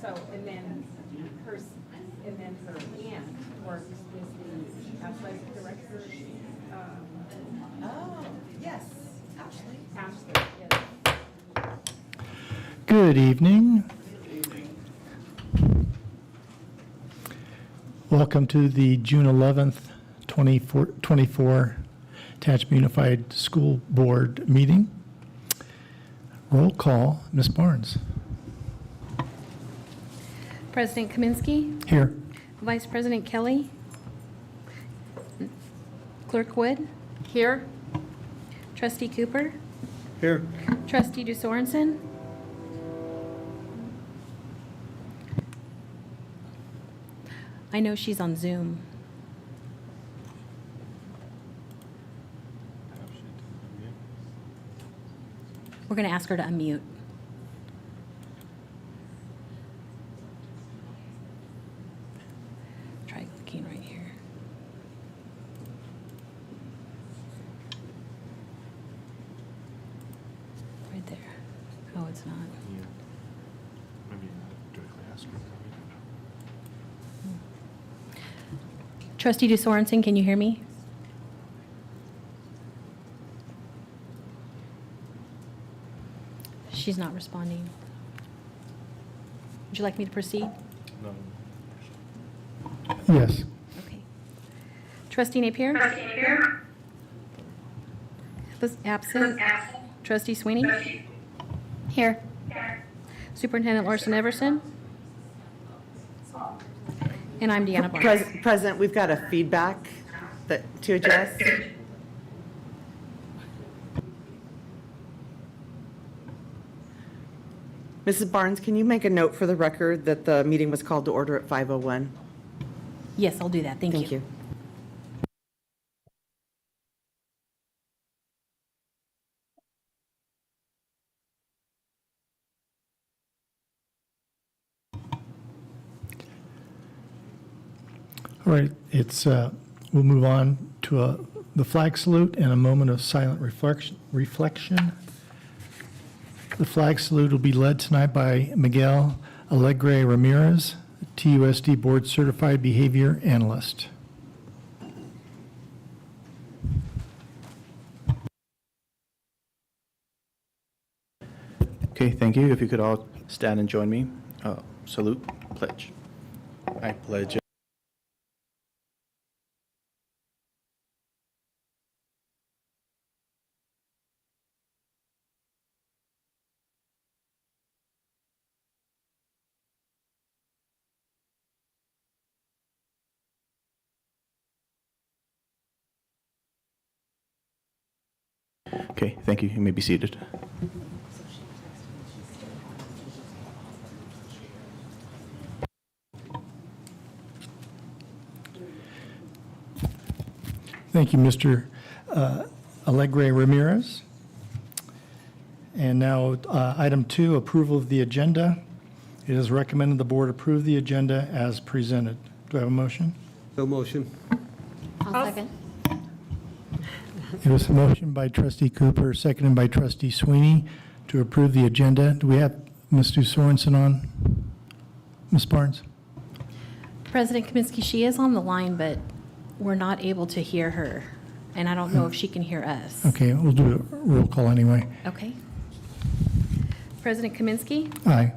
So, and then her aunt works as the athletic director. Oh, yes, Ashley. Ashley, yes. Good evening. Welcome to the June 11th, 2024 Tehachapi Unified School Board meeting. Roll call, Ms. Barnes. President Kaminsky, Here. Vice President Kelly, Clerk Wood, Here? Trustee Cooper, Here. Trustee DeSorensen, I know she's on Zoom. We're going to ask her to unmute. Try clicking right here. Right there. Oh, it's not. Yeah. Maybe directly ask her. Trustee DeSorensen, can you hear me? She's not responding. Would you like me to proceed? No. Yes. Okay. Trustee Napier? Absent. Trustee Sweeney? Here. Superintendent Larson Everson? And I'm Deanna Barnes. President, we've got a feedback to address. Mrs. Barnes, can you make a note for the record that the meeting was called to order at 5:01? Yes, I'll do that. Thank you. Thank you. All right, we'll move on to the flag salute and a moment of silent reflection. The flag salute will be led tonight by Miguel Alegre Ramirez, TUSD Board Certified Behavior Analyst. Okay, thank you. If you could all stand and join me. Salute, pledge. I pledge. Okay, thank you. You may be seated. Thank you, Mr. Alegre Ramirez. And now, item 2, approval of the agenda. It is recommended the board approve the agenda as presented. Do I have a motion? No motion. I'll second. It was a motion by Trustee Cooper, seconded by Trustee Sweeney to approve the agenda. Do we have Mr. Sorensen on? Ms. Barnes? President Kaminsky, she is on the line, but we're not able to hear her, and I don't know if she can hear us. Okay, we'll do a roll call anyway. Okay. President Kaminsky, Aye.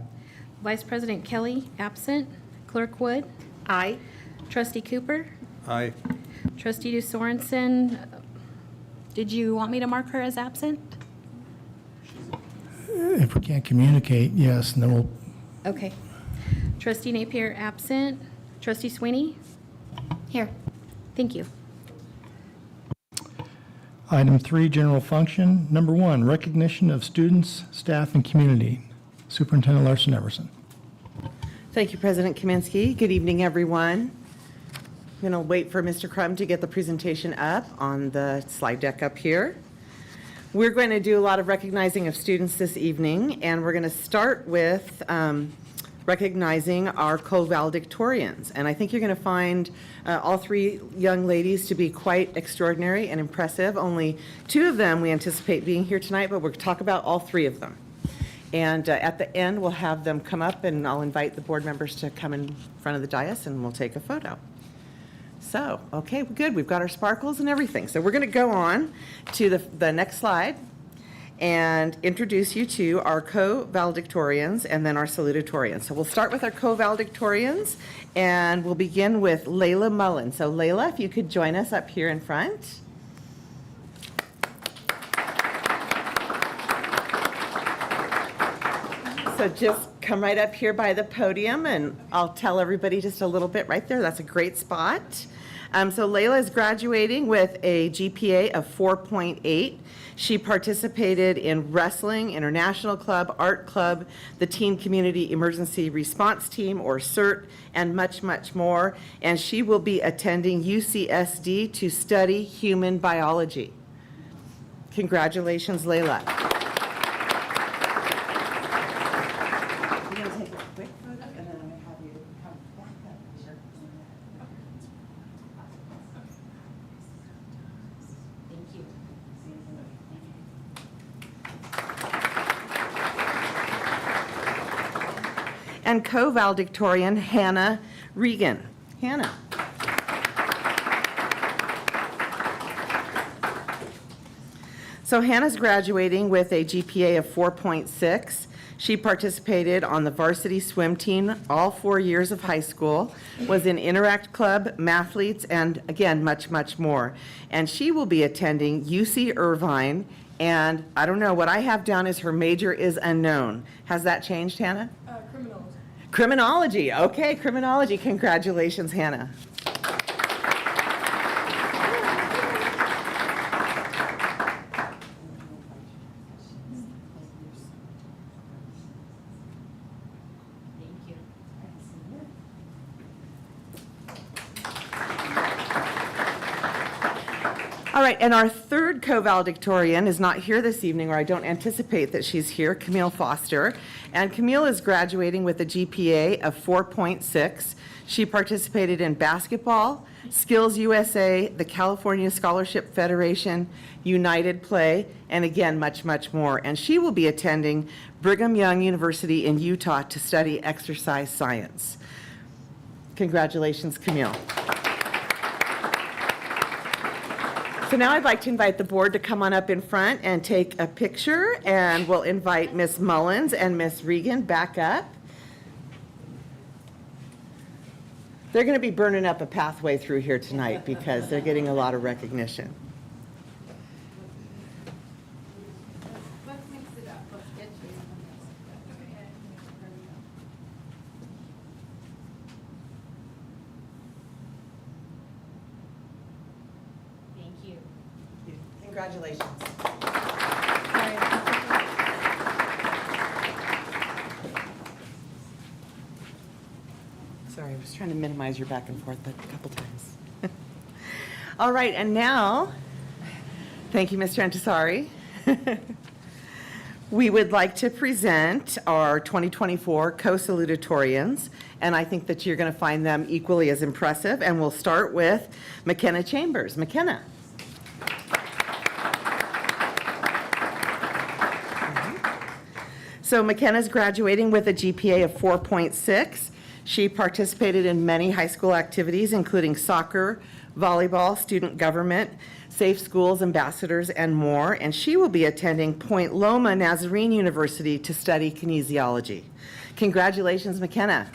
Vice President Kelly, absent. Clerk Wood, Aye. Trustee Cooper, Aye. Trustee DeSorensen, did you want me to mark her as absent? If we can't communicate, yes, and then we'll, Okay. Trustee Napier, absent. Trustee Sweeney? Here. Thank you. item 3, general function. Number 1, recognition of students, staff, and community. Superintendent Larson Everson. Thank you, President Kaminsky. Good evening, everyone. I'm going to wait for Mr. Crum to get the presentation up on the slide deck up here. We're going to do a lot of recognizing of students this evening, and we're going to start with recognizing our co-valedictorians. And I think you're going to find all 3 young ladies to be quite extraordinary and impressive. Only 2 of them we anticipate being here tonight, but we'll talk about all 3 of them. And at the end, we'll have them come up, and I'll invite the board members to come in front of the dais, and we'll take a photo. So, okay, good. We've got our sparkles and everything. So we're going to go on to the next slide and introduce you to our co-valedictorians and then our salutatorians. So we'll start with our co-valedictorians, and we'll begin with Layla Mullen. So Layla, if you could join us up here in front. So just come right up here by the podium, and I'll tell everybody just a little bit right there. That's a great spot. So Layla is graduating with a GPA of 4.8. She participated in wrestling, international club, art club, the Teen Community Emergency Response Team, or CERT, and much, much more. And she will be attending UCSD to study human biology. Congratulations, Layla. We're going to take a quick photo, and then I'm going to have you come back up. Sure. Thank you. And co-valedictorian Hannah Regan. Hannah. So Hannah's graduating with a GPA of 4.6. She participated on the varsity swim team all 4 years of high school, was in Interact Club, Mathletes, and again, much, much more. And she will be attending UC Irvine, and I don't know, what I have down as her major is unknown. Has that changed, Hannah? Criminology. Criminology, okay, criminology. Congratulations, Hannah. Thank you. All right, and our third co-valedictorian is not here this evening, or I don't anticipate that she's here, Camille Foster. And Camille is graduating with a GPA of 4.6. She participated in basketball, Skills USA, the California Scholarship Federation, United Play, and again, much, much more. And she will be attending Brigham Young University in Utah to study exercise science. Congratulations, Camille. So now I'd like to invite the board to come on up in front and take a picture, and we'll invite Miss Mullins and Miss Regan back up. They're going to be burning up a pathway through here tonight because they're getting a lot of recognition. Let's mix it up. Let's get you. Thank you. Congratulations. Sorry, I was trying to minimize your back and forth a couple times. All right, and now, thank you, Mr. Antasari. We would like to present our 2024 co-salutatorians, and I think that you're going to find them equally as impressive, and we'll start with McKenna Chambers. McKenna. So McKenna's graduating with a GPA of 4.6. She participated in many high school activities, including soccer, volleyball, student government, Safe Schools Ambassadors, and more. And she will be attending Point Loma Nazarene University to study kinesiology. Congratulations, McKenna.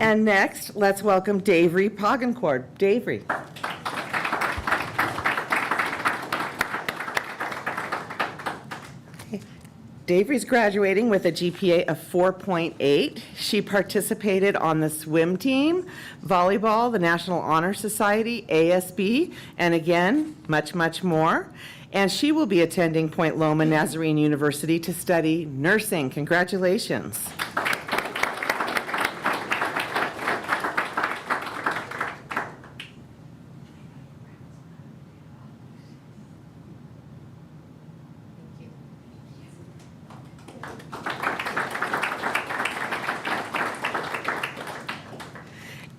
And next, let's welcome Davry Pogancord. Davry. Davry's graduating with a GPA of 4.8. She participated on the swim team, volleyball, the National Honor Society, ASB, and again, much, much more. And she will be attending Point Loma Nazarene University to study nursing. Congratulations.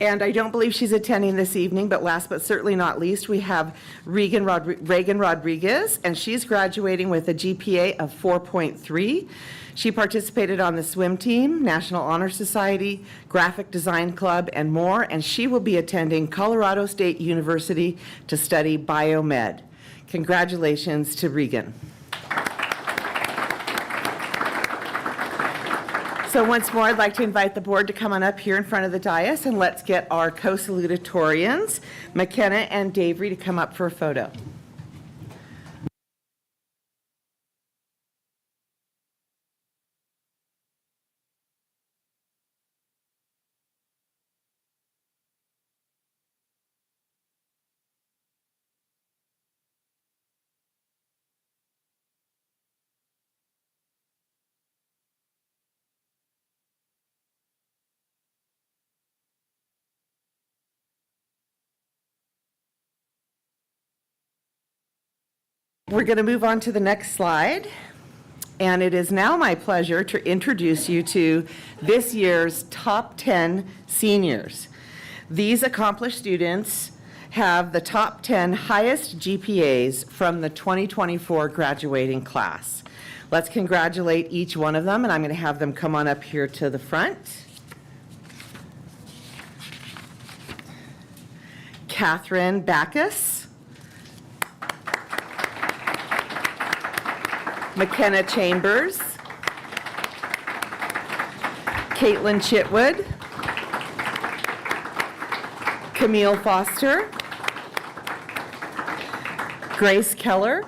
And I don't believe she's attending this evening, but last but certainly not least, we have Reagan Rodriguez, and she's graduating with a GPA of 4.3. She participated on the swim team, National Honor Society, Graphic Design Club, and more, and she will be attending Colorado State University to study biomed. Congratulations to Regan. So once more, I'd like to invite the board to come on up here in front of the dais, and let's get our co-salutatorians, McKenna and Davery, to come up for a photo. We're going to move on to the next slide, and it is now my pleasure to introduce you to this year's top 10 seniors. These accomplished students have the top 10 highest GPAs from the 2024 graduating class. Let's congratulate each one of them, and I'm going to have them come on up here to the front. Catherine Backus. McKenna Chambers, Caitlin Chitwood, Camille Foster, Grace Keller,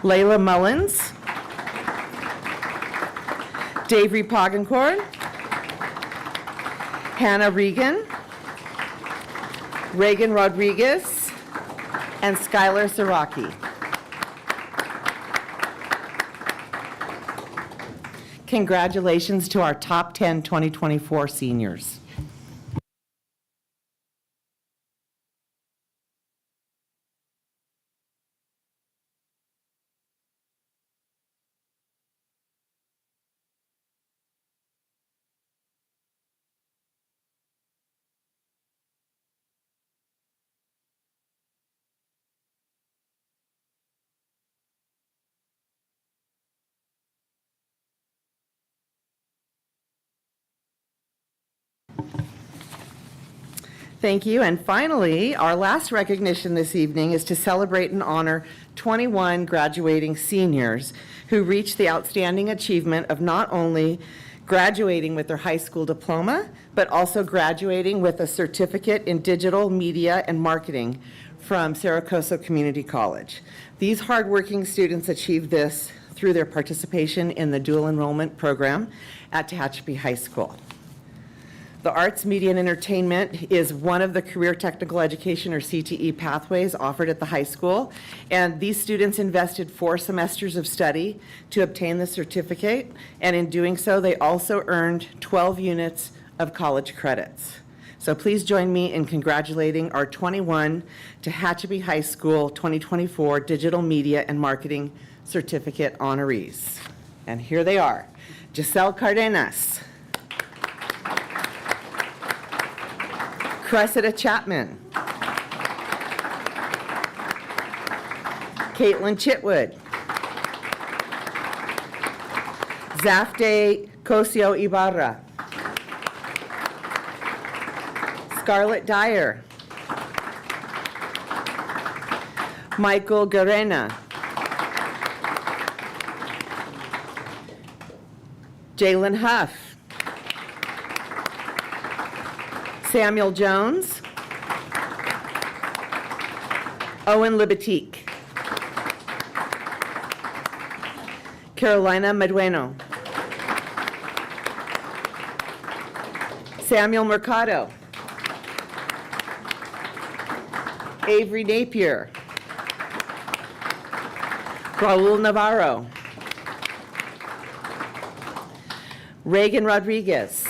Layla Mullins, Davery Pogancorn, Hannah Regan, Reagan Rodriguez, and Skylar Siraki. Congratulations to our top 10 2024 seniors. Thank you. And finally, our last recognition this evening is to celebrate and honor 21 graduating seniors who reached the outstanding achievement of not only graduating with their high school diploma, but also graduating with a certificate in digital media and marketing from Saracoso Community College. These hardworking students achieved this through their participation in the dual enrollment program at Tehachapi High School. The arts, media, and entertainment is one of the career technical education, or CTE, pathways offered at the high school. And these students invested 4 semesters of study to obtain the certificate. And in doing so, they also earned 12 units of college credits. So please join me in congratulating our 21 Tehachapi High School 2024 Digital Media and Marketing Certificate honorees. And here they are. Giselle Cardenas. Cressida Chapman. Caitlin Chitwood. Zafde Cosio Ibarra. Scarlett Dyer. Michael Garena. Jalen Huff. Samuel Jones, Owen Libatique, Carolina Medueno, Samuel Mercado, Avery Napier, Raul Navarro, Reagan Rodriguez,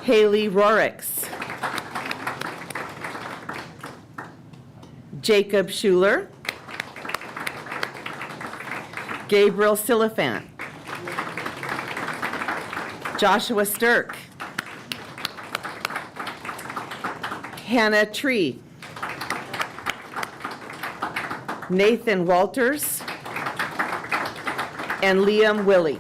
Haley Rorix, Jacob Schuler, Gabriel Silliphant, Joshua Stirk. Hannah Tree. Nathan Walters. And Liam Willie.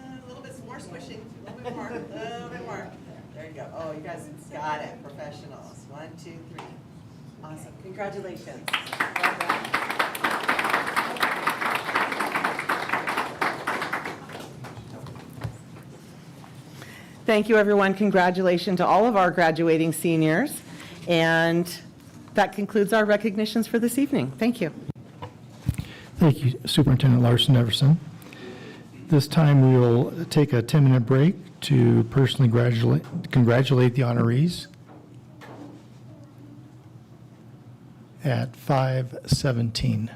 A little bit more squishing, a little bit more, a little bit more. There you go. Oh, you guys got it, professionals. 1, 2, 3. Awesome, congratulations. Well done. Thank you, everyone. Congratulations to all of our graduating seniors. And that concludes our recognitions for this evening. Thank you. Thank you, Superintendent Larson Everson. This time, we will take a 10-minute break to personally congratulate the honorees at 5:17.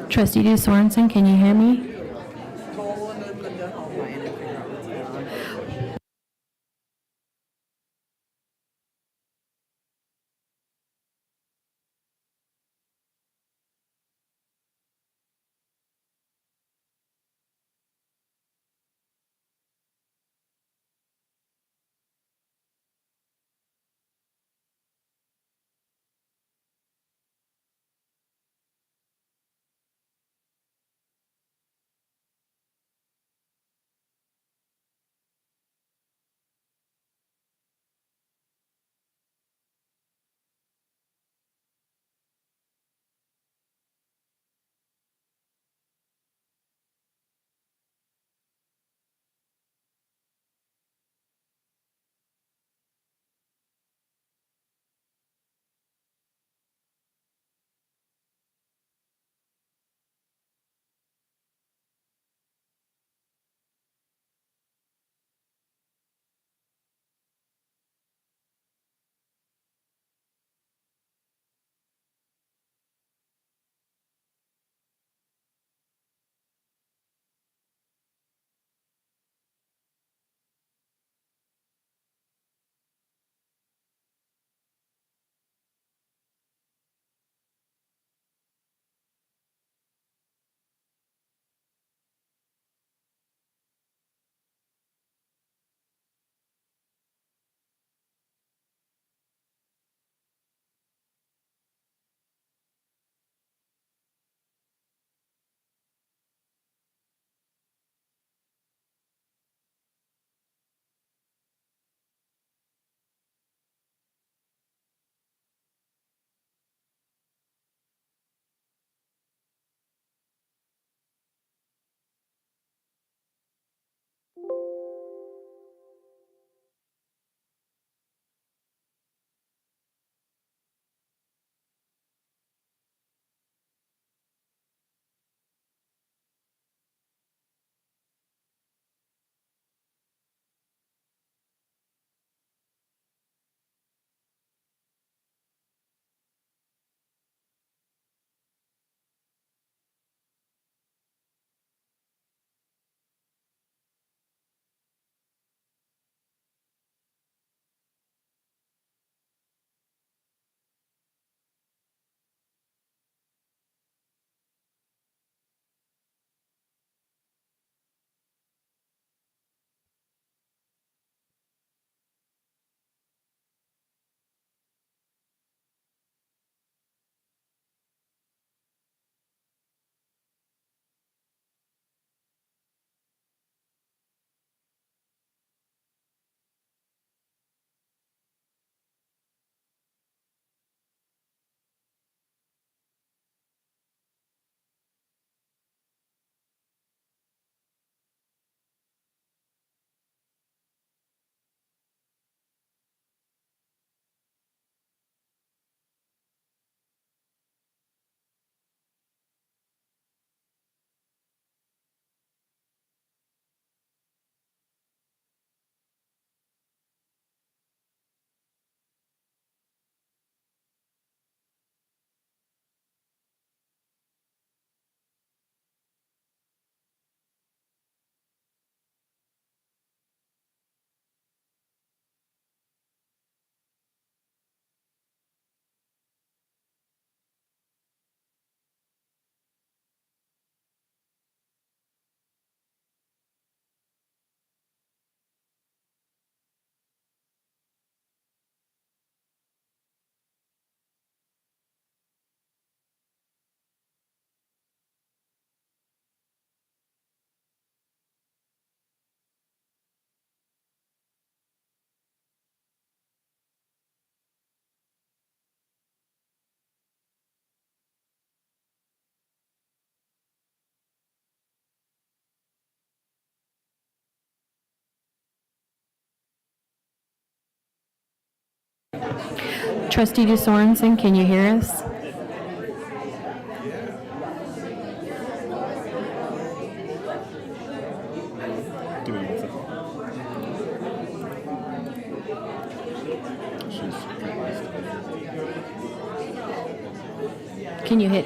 Trustee Du Sorensen, can you hear me? Trustee DeSorensen, can you hear us? Do we with it? Can you hit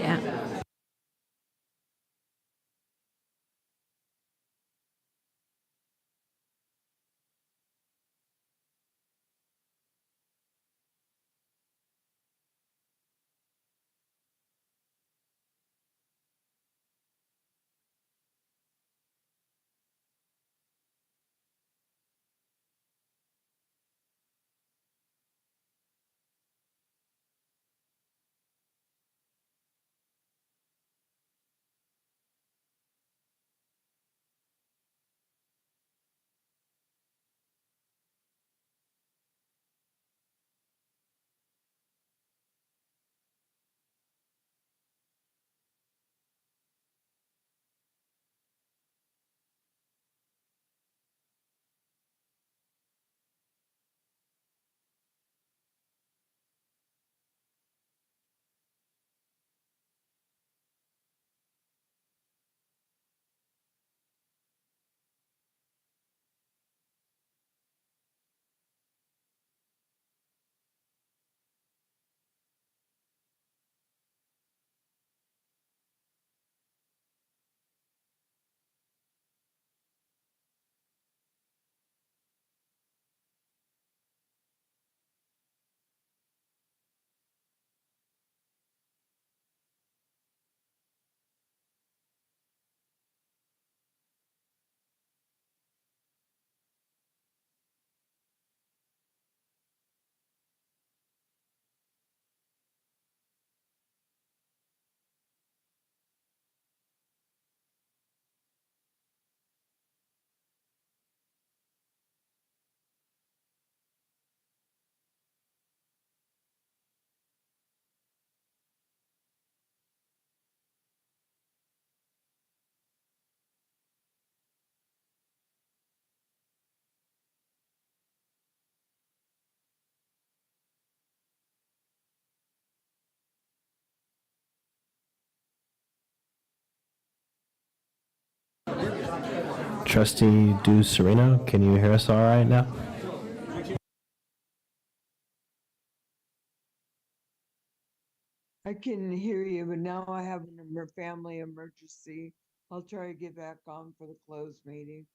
Trustee Du Sereno, can you hear us all right now? I can hear you, but now I have a family emergency. I'll try to get back on for the closed meeting.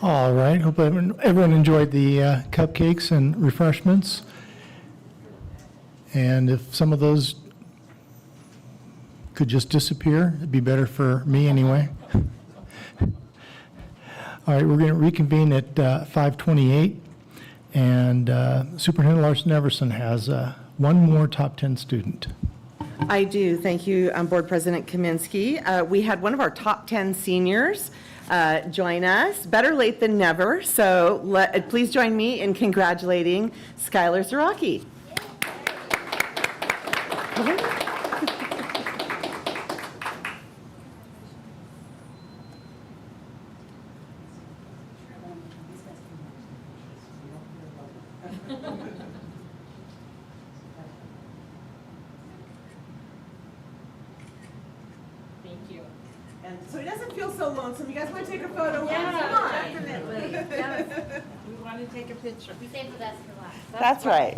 All right, hope everyone enjoyed the cupcakes and refreshments. And if some of those could just disappear, it'd be better for me anyway. All right, we're going to reconvene at 5:28, and Superintendent Larson Everson has one more top 10 student. I do. Thank you, Board President Kaminsky. We had one of our top 10 seniors join us. Better late than never. So please join me in congratulating Skylar Zaraki. And so he doesn't feel so lonesome. You guys want to take a photo? Yeah, definitely. Yes. We want to take a picture. We saved the best for last. That's right.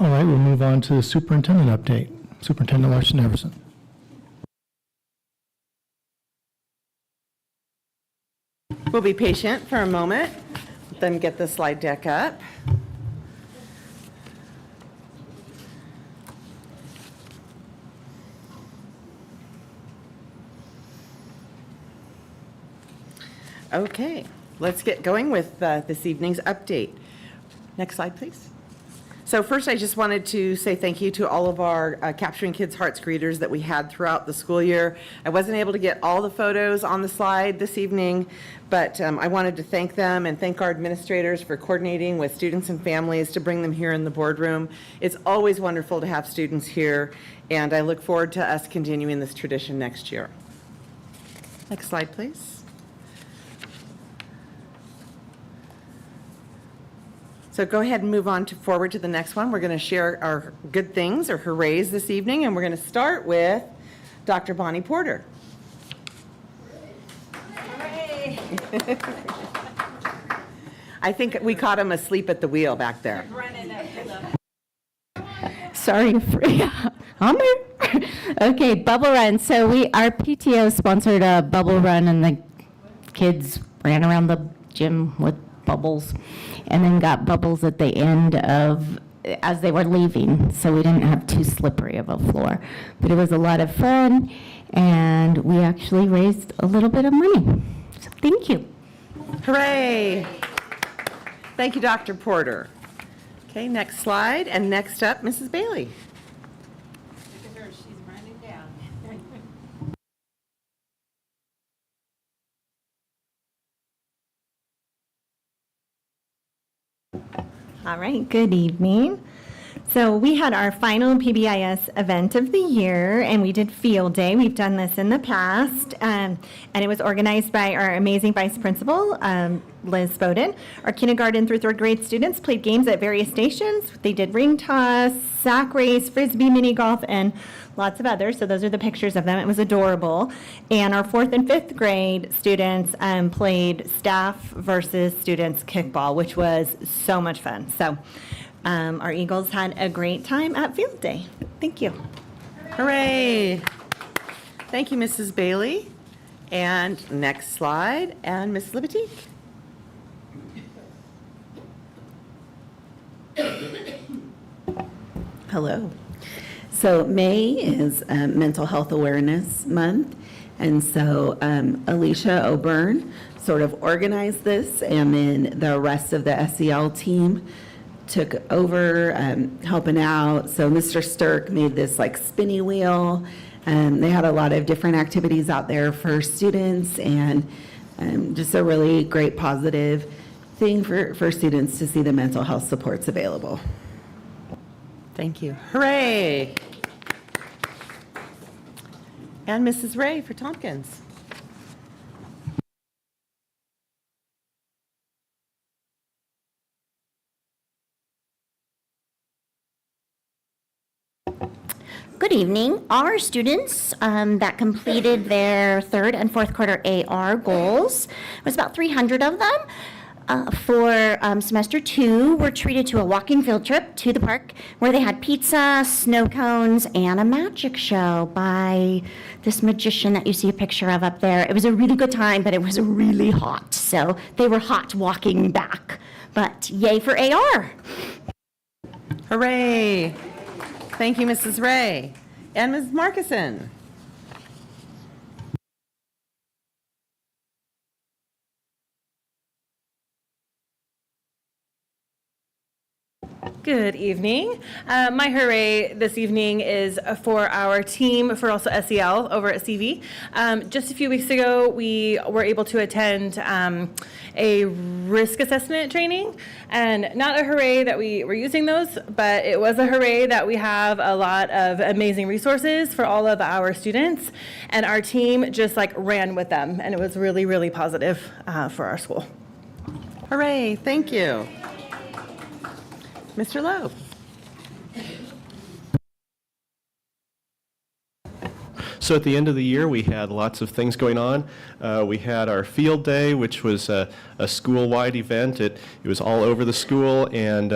All right, we'll move on to the superintendent update. Superintendent Larson Everson. We'll be patient for a moment, then get the slide deck up. Okay, let's get going with this evening's update. Next slide, please. So first, I just wanted to say thank you to all of our Capturing Kids' Hearts greeters that we had throughout the school year. I wasn't able to get all the photos on the slide this evening, but I wanted to thank them and thank our administrators for coordinating with students and families to bring them here in the boardroom. It's always wonderful to have students here, and I look forward to us continuing this tradition next year. Next slide, please. So go ahead and move on forward to the next one. We're going to share our good things or hoorays this evening, and we're going to start with Dr. Bonnie Porter. Hooray! I think we caught him asleep at the wheel back there. Running up to the Sorry, I'm here. Okay, bubble run. So our PTO sponsored a bubble run, and the kids ran around the gym with bubbles, and then got bubbles at the end as they were leaving, so we didn't have too slippery of a floor. But it was a lot of fun, and we actually raised a little bit of money. So thank you. Hooray! Thank you, Dr. Porter. Okay, next slide, and next up, Mrs. Bailey. Look at her, she's running down. All right, good evening. So we had our final PBIS event of the year, and we did field day. We've done this in the past, and it was organized by our amazing vice principal, Liz Bowden. Our kindergarten through third grade students played games at various stations. They did ring toss, sack race, frisbee, mini golf, and lots of others. So those are the pictures of them. It was adorable. And our fourth and fifth grade students played staff versus students kickball, which was so much fun. So our Eagles had a great time at field day. Thank you. Hooray! Thank you, Mrs. Bailey. And next slide, and Ms. Libatique. Hello. So May is Mental Health Awareness Month, and so Alicia O'Byrne sort of organized this, and then the rest of the SEL team took over helping out. So Mr. Stirk made this like spinny wheel. They had a lot of different activities out there for students, and just a really great positive thing for students to see the mental health supports available. Thank you. Hooray! And Mrs. Ray for Tompkins. Good evening. Our students that completed their third and fourth quarter AR goals, it was about 300 of them. For semester 2, were treated to a walking field trip to the park where they had pizza, snow cones, and a magic show by this magician that you see a picture of up there. It was a really good time, but it was really hot. So they were hot walking back. But yay for AR. Hooray! Thank you, Mrs. Ray. And Ms. Markison. Good evening. My hooray this evening is for our team for also SEL over at CV. Just a few weeks ago, we were able to attend a risk assessment training, and not a hooray that we were using those, but it was a hooray that we have a lot of amazing resources for all of our students, and our team just like ran with them, and it was really, really positive for our school. Hooray, thank you. Mr. Lowe. So at the end of the year, we had lots of things going on. We had our field day, which was a school-wide event. It was all over the school, and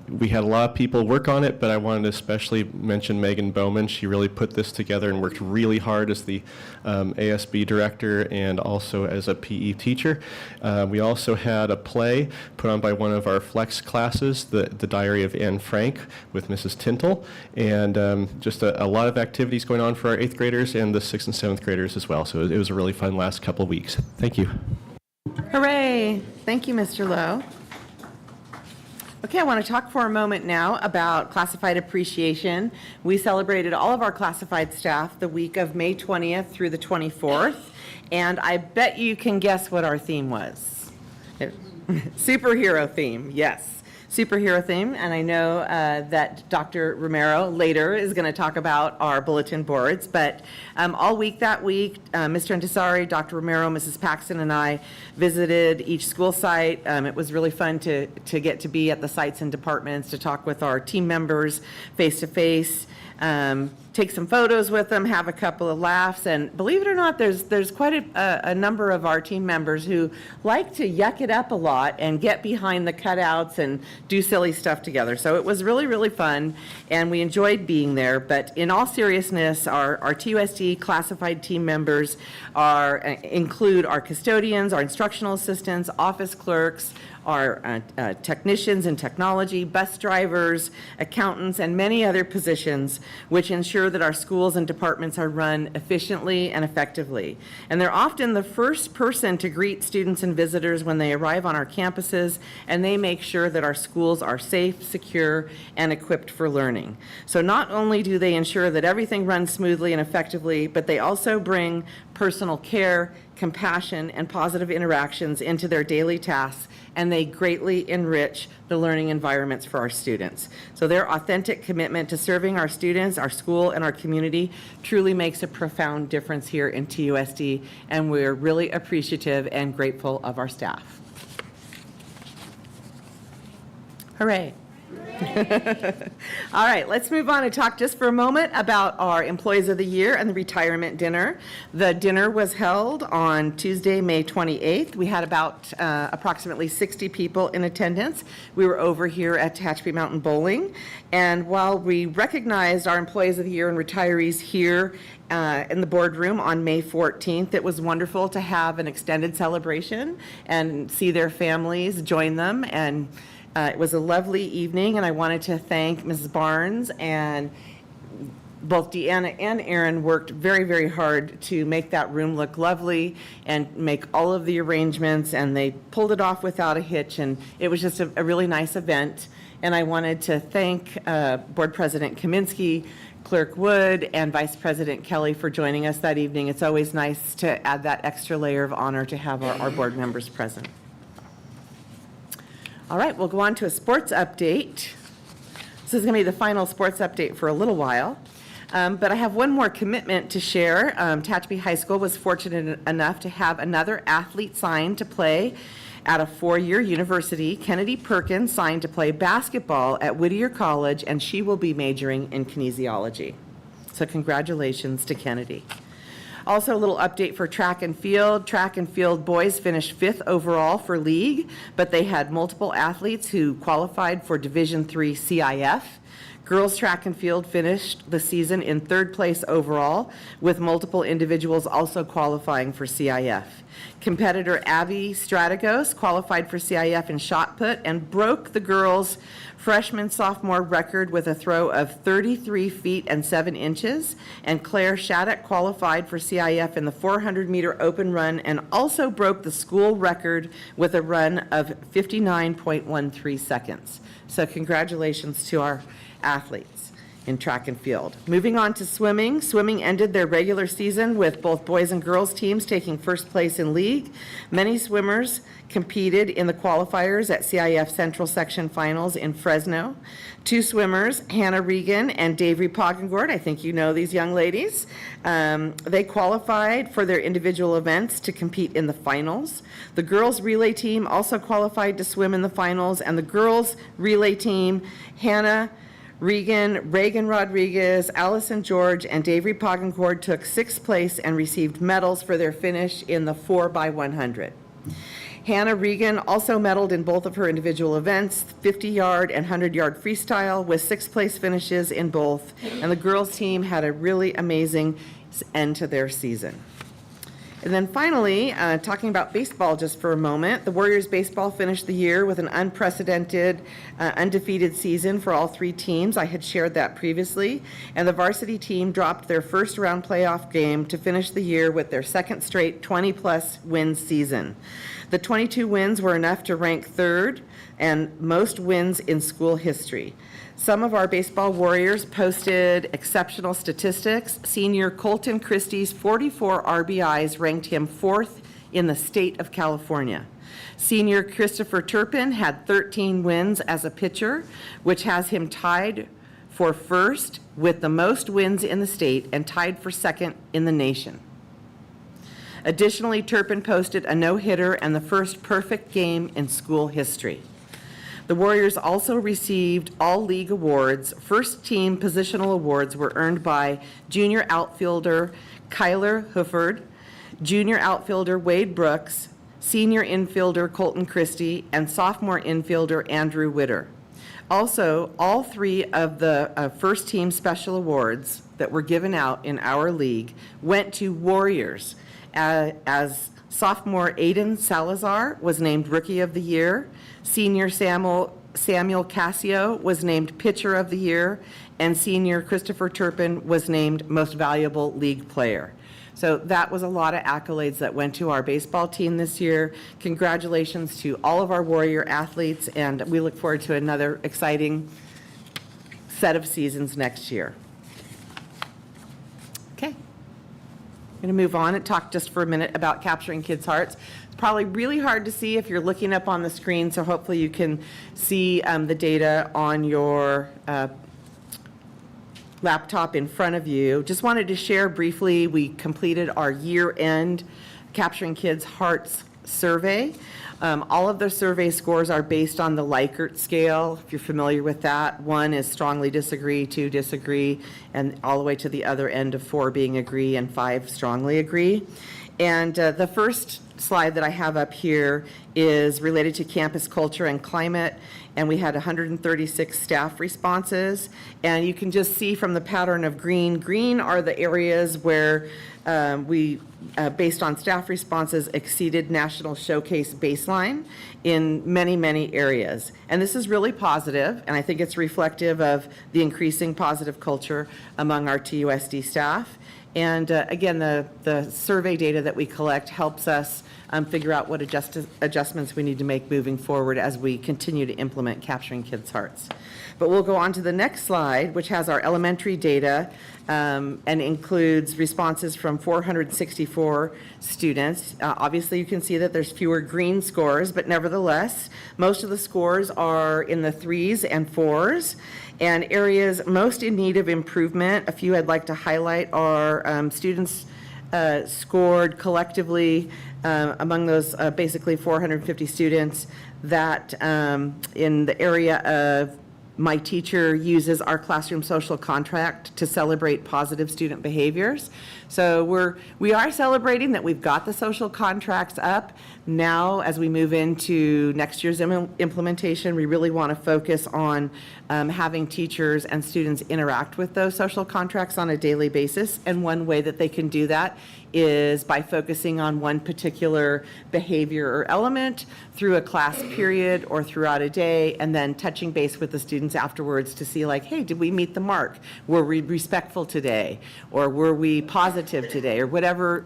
we had a lot of people work on it, but I wanted to especially mention Megan Bowman. She really put this together and worked really hard as the ASB director and also as a PE teacher. We also had a play put on by one of our flex classes, the Diary of Anne Frank with Mrs. Tintle, and just a lot of activities going on for our 8th graders and the 6th and 7th graders as well. So it was a really fun last couple of weeks. Thank you. Hooray. Thank you, Mr. Lowe. Okay, I want to talk for a moment now about classified appreciation. We celebrated all of our classified staff the week of May 20th through the 24th, and I bet you can guess what our theme was. Superhero theme, yes. Superhero theme, and I know that Dr. Romero later is going to talk about our bulletin boards, but all week that week, Mr. Intisari, Dr. Romero, Mrs. Paxton, and I visited each school site. It was really fun to get to be at the sites and departments, to talk with our team members face-to-face, take some photos with them, have a couple of laughs, and believe it or not, there's quite a number of our team members who like to yuck it up a lot and get behind the cutouts and do silly stuff together. So it was really, really fun, and we enjoyed being there. But in all seriousness, our TUSD classified team members include our custodians, our instructional assistants, office clerks, our technicians in technology, bus drivers, accountants, and many other positions, which ensure that our schools and departments are run efficiently and effectively. And they're often the first person to greet students and visitors when they arrive on our campuses, and they make sure that our schools are safe, secure, and equipped for learning. So not only do they ensure that everything runs smoothly and effectively, but they also bring personal care, compassion, and positive interactions into their daily tasks, and they greatly enrich the learning environments for our students. So their authentic commitment to serving our students, our school, and our community truly makes a profound difference here in TUSD, and we're really appreciative and grateful of our staff. Hooray. All right, let's move on and talk just for a moment about our Employees of the Year and the retirement dinner. The dinner was held on Tuesday, May 28th. We had about approximately 60 people in attendance. We were over here at Tehachapi Mountain Bowling, and while we recognized our Employees of the Year and retirees here in the boardroom on May 14th, it was wonderful to have an extended celebration and see their families join them, and it was a lovely evening, and I wanted to thank Mrs. Barnes and both Deanna and Aaron worked very, very hard to make that room look lovely and make all of the arrangements, and they pulled it off without a hitch, and it was just a really nice event. And I wanted to thank Board President Kaminsky, Clerk Wood, and Vice President Kelly for joining us that evening. It's always nice to add that extra layer of honor to have our board members present. All right, we'll go on to a sports update. This is going to be the final sports update for a little while. But I have one more commitment to share. Tehachapi High School was fortunate enough to have another athlete signed to play at a four-year university. Kennedy Perkins signed to play basketball at Whittier College, and she will be majoring in kinesiology. So congratulations to Kennedy. Also, a little update for track and field. Track and field boys finished 5th overall for league, but they had multiple athletes who qualified for Division III CIF. Girls track and field finished the season in 3rd place overall, with multiple individuals also qualifying for CIF. Competitor Abby Strategos qualified for CIF in shot put and broke the girls' freshman-sophomore record with a throw of 33 feet and 7 inches. And Claire Shattuck qualified for CIF in the 400-meter open run and also broke the school record with a run of 59.13 seconds. So congratulations to our athletes in track and field. Moving on to swimming. Swimming ended their regular season with both boys and girls teams taking first place in league. Many swimmers competed in the qualifiers at CIF Central Section Finals in Fresno. 2 swimmers, Hannah Regan and Davey Poggengord, I think you know these young ladies, they qualified for their individual events to compete in the finals. The girls relay team also qualified to swim in the finals, and the girls relay team, Hannah Regan, Reagan Rodriguez, Allison George, and Davey Poggengord took 6th place and received medals for their finish in the 4x100. Hannah Regan also medaled in both of her individual events, 50-yard and 100-yard freestyle, with 6th place finishes in both, and the girls' team had a really amazing end to their season. And then finally, talking about baseball just for a moment, the Warriors baseball finished the year with an unprecedented, undefeated season for all 3 teams. I had shared that previously. And the varsity team dropped their first round playoff game to finish the year with their 2nd straight 20-plus win season. The 22 wins were enough to rank 3rd and most wins in school history. Some of our baseball warriors posted exceptional statistics. Senior Colton Christie's 44 RBIs ranked him 4th in the state of California. Senior Christopher Turpin had 13 wins as a pitcher, which has him tied for 1st with the most wins in the state and tied for 2nd in the nation. Additionally, Turpin posted a no-hitter and the first perfect game in school history. The Warriors also received all league awards. First team positional awards were earned by junior outfielder Kyler Hufford, junior outfielder Wade Brooks, senior infielder Colton Christie, and sophomore infielder Andrew Witter. Also, all 3 of the first team special awards that were given out in our league went to Warriors, as sophomore Aiden Salazar was named Rookie of the Year, senior Samuel Cassio was named Pitcher of the Year, and senior Christopher Turpin was named Most Valuable League Player. So that was a lot of accolades that went to our baseball team this year. Congratulations to all of our Warrior athletes, and we look forward to another exciting set of seasons next year. Okay. I'm going to move on and talk just for a minute about capturing kids' hearts. It's probably really hard to see if you're looking up on the screen, so hopefully you can see the data on your laptop in front of you. Just wanted to share briefly, we completed our year-end Capturing Kids' Hearts survey. All of the survey scores are based on the Likert scale, if you're familiar with that. 1 is strongly disagree, 2 disagree, and all the way to the other end of 4 being agree and 5 strongly agree. And the first slide that I have up here is related to campus culture and climate, and we had 136 staff responses. And you can just see from the pattern of green, green are the areas where we, based on staff responses, exceeded National Showcase baseline in many, many areas. And this is really positive, and I think it's reflective of the increasing positive culture among our TUSD staff. And again, the survey data that we collect helps us figure out what adjustments we need to make moving forward as we continue to implement Capturing Kids' Hearts. But we'll go on to the next slide, which has our elementary data and includes responses from 464 students. Obviously, you can see that there's fewer green scores, but nevertheless, most of the scores are in the 3s and 4s. And areas most in need of improvement, a few I'd like to highlight are students scored collectively among those basically 450 students that in the area of my teacher uses our classroom social contract to celebrate positive student behaviors. So we are celebrating that we've got the social contracts up. Now, as we move into next year's implementation, we really want to focus on having teachers and students interact with those social contracts on a daily basis. And one way that they can do that is by focusing on one particular behavior or element through a class period or throughout a day, and then touching base with the students afterwards to see like, hey, did we meet the mark? Were we respectful today? Or were we positive today? Or whatever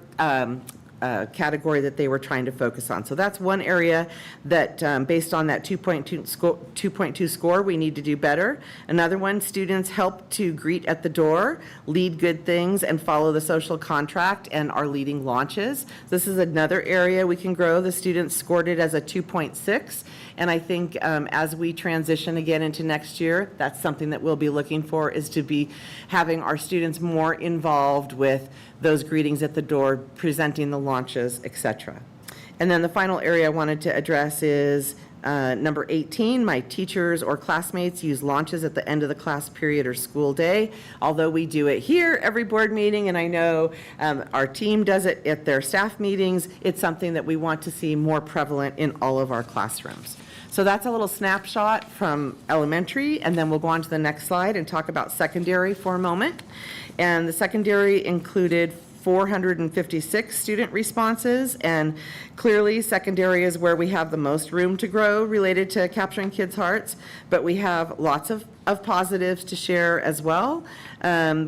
category that they were trying to focus on. So that's one area that based on that 2.2 score, we need to do better. Another one, students help to greet at the door, lead good things, and follow the social contract, and are leading launches. This is another area we can grow. The students scored it as a 2.6, and I think as we transition again into next year, that's something that we'll be looking for, is to be having our students more involved with those greetings at the door, presenting the launches, etc. And then the final area I wanted to address is number 18, my teachers or classmates use launches at the end of the class period or school day. Although we do it here every board meeting, and I know our team does it at their staff meetings, it's something that we want to see more prevalent in all of our classrooms. So that's a little snapshot from elementary, and then we'll go on to the next slide and talk about secondary for a moment. And the secondary included 456 student responses, and clearly secondary is where we have the most room to grow related to Capturing Kids' Hearts, but we have lots of positives to share as well.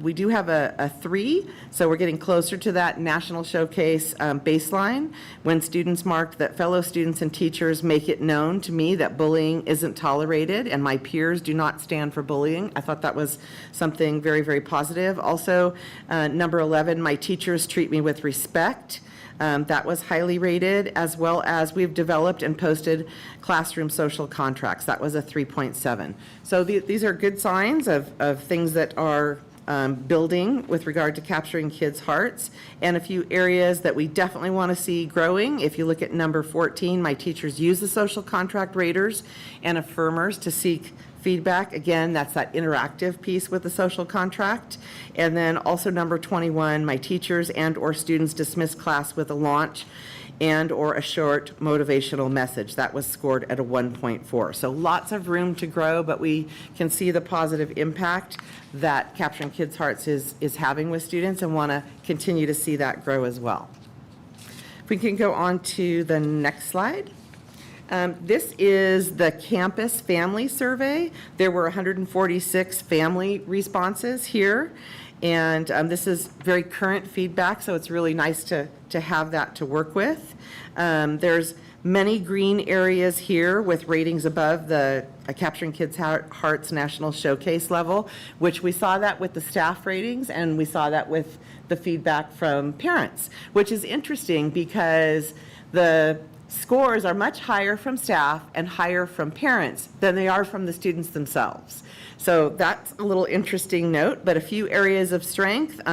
We do have a 3, so we're getting closer to that National Showcase baseline when students marked that fellow students and teachers make it known to me that bullying isn't tolerated and my peers do not stand for bullying. I thought that was something very, very positive. Also, number 11, my teachers treat me with respect. That was highly rated, as well as we've developed and posted classroom social contracts. That was a 3.7. So these are good signs of things that are building with regard to Capturing Kids' Hearts, and a few areas that we definitely want to see growing. If you look at number 14, my teachers use the social contract raters and affirmers to seek feedback. Again, that's that interactive piece with the social contract. And then also number 21, my teachers and or students dismiss class with a launch and or a short motivational message. That was scored at a 1.4. So lots of room to grow, but we can see the positive impact that Capturing Kids' Hearts is having with students, and want to continue to see that grow as well. If we can go on to the next slide. This is the campus family survey. There were 146 family responses here, and this is very current feedback, so it's really nice to have that to work with. There's many green areas here with ratings above the Capturing Kids' Hearts National Showcase level, which we saw that with the staff ratings, and we saw that with the feedback from parents, which is interesting because the scores are much higher from staff and higher from parents than they are from the students themselves. So that's a little interesting note, but a few areas of strength.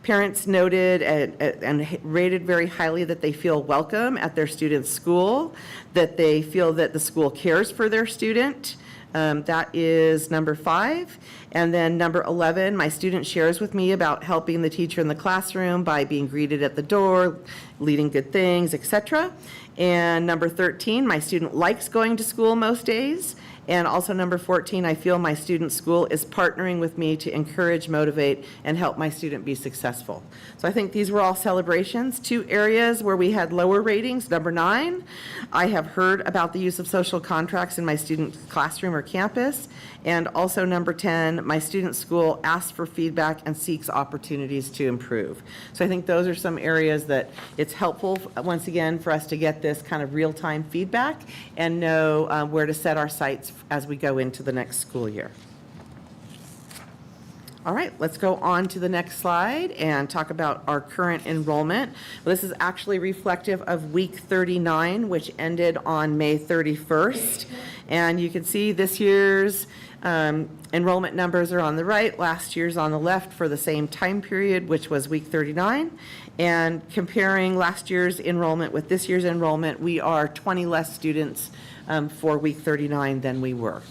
Parents noted and rated very highly that they feel welcome at their student's school, that they feel that the school cares for their student, That is number 5. And then number 11, my student shares with me about helping the teacher in the classroom by being greeted at the door, leading good things, etc. And number 13, my student likes going to school most days. And also number 14, I feel my student school is partnering with me to encourage, motivate, and help my student be successful. So I think these were all celebrations. 2 areas where we had lower ratings. Number 9, I have heard about the use of social contracts in my student classroom or campus. And also number 10, my student school asks for feedback and seeks opportunities to improve. So I think those are some areas that it's helpful, once again, for us to get this kind of real-time feedback and know where to set our sights as we go into the next school year. All right, let's go on to the next slide and talk about our current enrollment. This is actually reflective of week 39, which ended on May 31st. And you can see this year's enrollment numbers are on the right, last year's on the left for the same time period, which was week 39. And comparing last year's enrollment with this year's enrollment, we are 20 less students for week 39 than we were.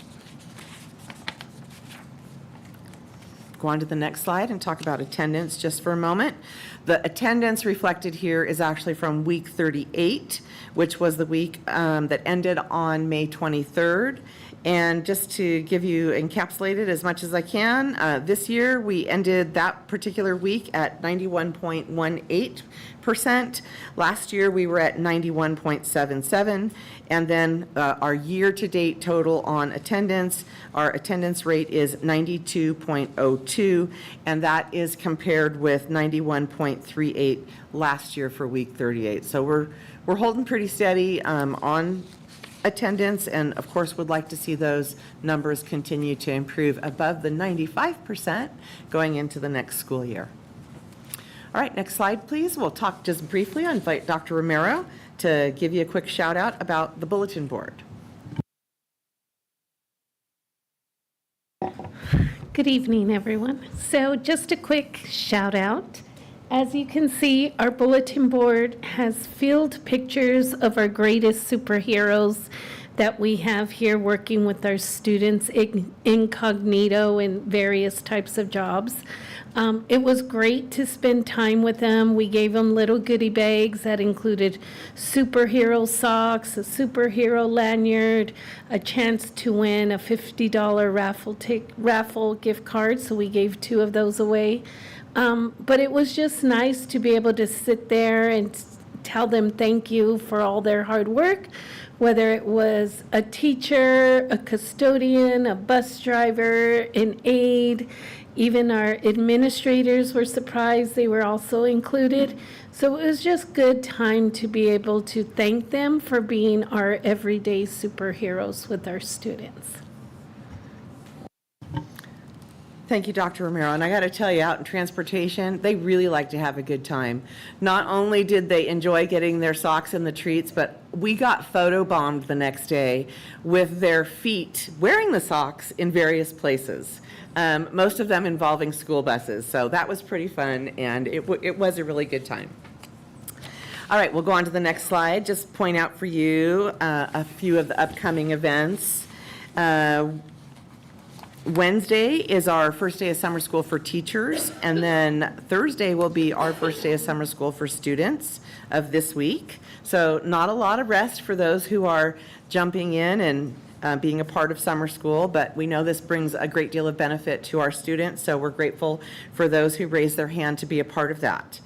Go on to the next slide and talk about attendance just for a moment. The attendance reflected here is actually from week 38, which was the week that ended on May 23rd. And just to give you encapsulated as much as I can, this year we ended that particular week at 91.18%. Last year we were at 91.77%. And then our year-to-date total on attendance, our attendance rate is 92.02, and that is compared with 91.38 last year for week 38. So we're holding pretty steady on attendance, and of course would like to see those numbers continue to improve above the 95% going into the next school year. All right, next slide, please. We'll talk just briefly. I invite Dr. Romero to give you a quick shout out about the bulletin board. Good evening, everyone. So just a quick shout out. As you can see, our bulletin board has filled pictures of our greatest superheroes that we have here working with our students incognito in various types of jobs. It was great to spend time with them. We gave them little goodie bags that included superhero socks, a superhero lanyard, a chance to win a $50 raffle gift card, so we gave 2 of those away. But it was just nice to be able to sit there and tell them thank you for all their hard work, whether it was a teacher, a custodian, a bus driver, an aide. Even our administrators were surprised they were also included. So it was just good time to be able to thank them for being our everyday superheroes with our students. Thank you, Dr. Romero. And I got to tell you, out in transportation, they really like to have a good time. Not only did they enjoy getting their socks and the treats, but we got photobombed the next day with their feet wearing the socks in various places. Most of them involving school buses. So that was pretty fun, and it was a really good time. All right, we'll go on to the next slide. Just point out for you a few of the upcoming events. Wednesday is our first day of summer school for teachers, and then Thursday will be our first day of summer school for students of this week. So not a lot of rest for those who are jumping in and being a part of summer school, but we know this brings a great deal of benefit to our students, so we're grateful for those who raise their hand to be a part of that.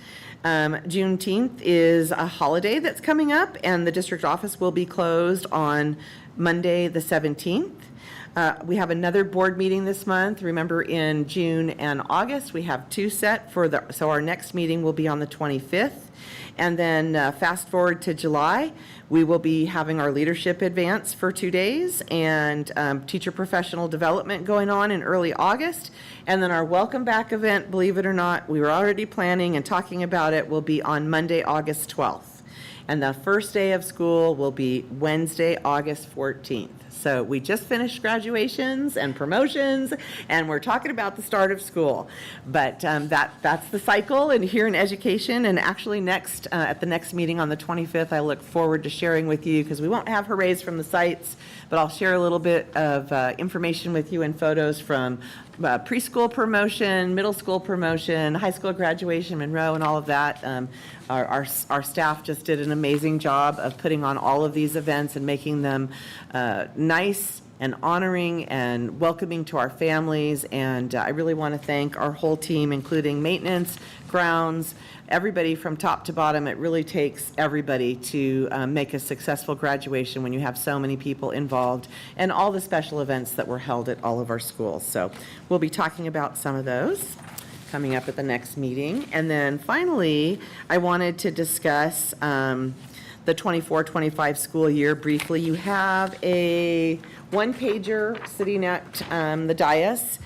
Juneteenth is a holiday that's coming up, and the district office will be closed on Monday the 17th. We have another board meeting this month. Remember, in June and August, we have 2 set so our next meeting will be on the 25th. And then fast forward to July, we will be having our leadership advance for 2 days and teacher professional development going on in early August. And then our welcome back event, believe it or not, we were already planning and talking about it, will be on Monday, August 12th. And the first day of school will be Wednesday, August 14th. So we just finished graduations and promotions, and we're talking about the start of school. But that's the cycle and here in education. And actually at the next meeting on the 25th, I look forward to sharing with you, because we won't have hoorays from the sites, but I'll share a little bit of information with you and photos from preschool promotion, middle school promotion, high school graduation, Monroe, and all of that. Our staff just did an amazing job of putting on all of these events and making them nice and honoring and welcoming to our families. And I really want to thank our whole team, including maintenance, grounds, everybody from top to bottom. It really takes everybody to make a successful graduation when you have so many people involved, and all the special events that were held at all of our schools. So we'll be talking about some of those coming up at the next meeting. And then finally, I wanted to discuss the 24-25 school year briefly. You have a one-pager sitting at the dais.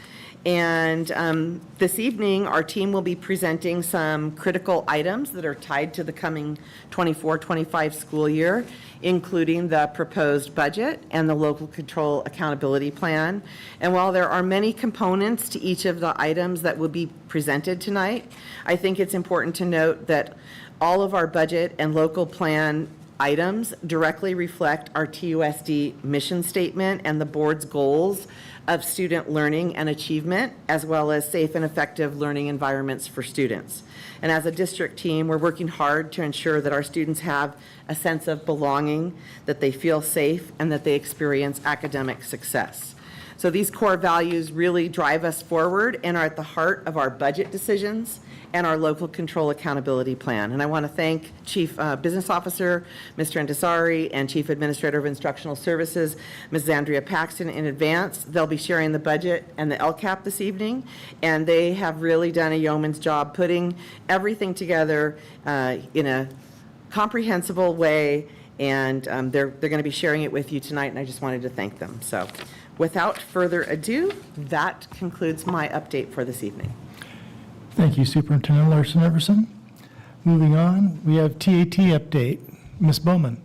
And this evening, our team will be presenting some critical items that are tied to the coming 24-25 school year, including the proposed budget and the local control accountability plan. And while there are many components to each of the items that will be presented tonight, I think it's important to note that all of our budget and local plan items directly reflect our TUSD mission statement and the board's goals of student learning and achievement, as well as safe and effective learning environments for students. And as a district team, we're working hard to ensure that our students have a sense of belonging, that they feel safe, and that they experience academic success. So these core values really drive us forward and are at the heart of our budget decisions and our local control accountability plan. And I want to thank Chief Business Officer, Mr. Antasari, and Chief Administrator of Instructional Services, Ms. Andrea Paxton, in advance. They'll be sharing the budget and the LCAP this evening, and they have really done a yeoman's job putting everything together in a comprehensible way, and they're going to be sharing it with you tonight, and I just wanted to thank them. So without further ado, that concludes my update for this evening. Thank you, Superintendent Larson Everson. Moving on, we have TAT update. Ms. Bowman.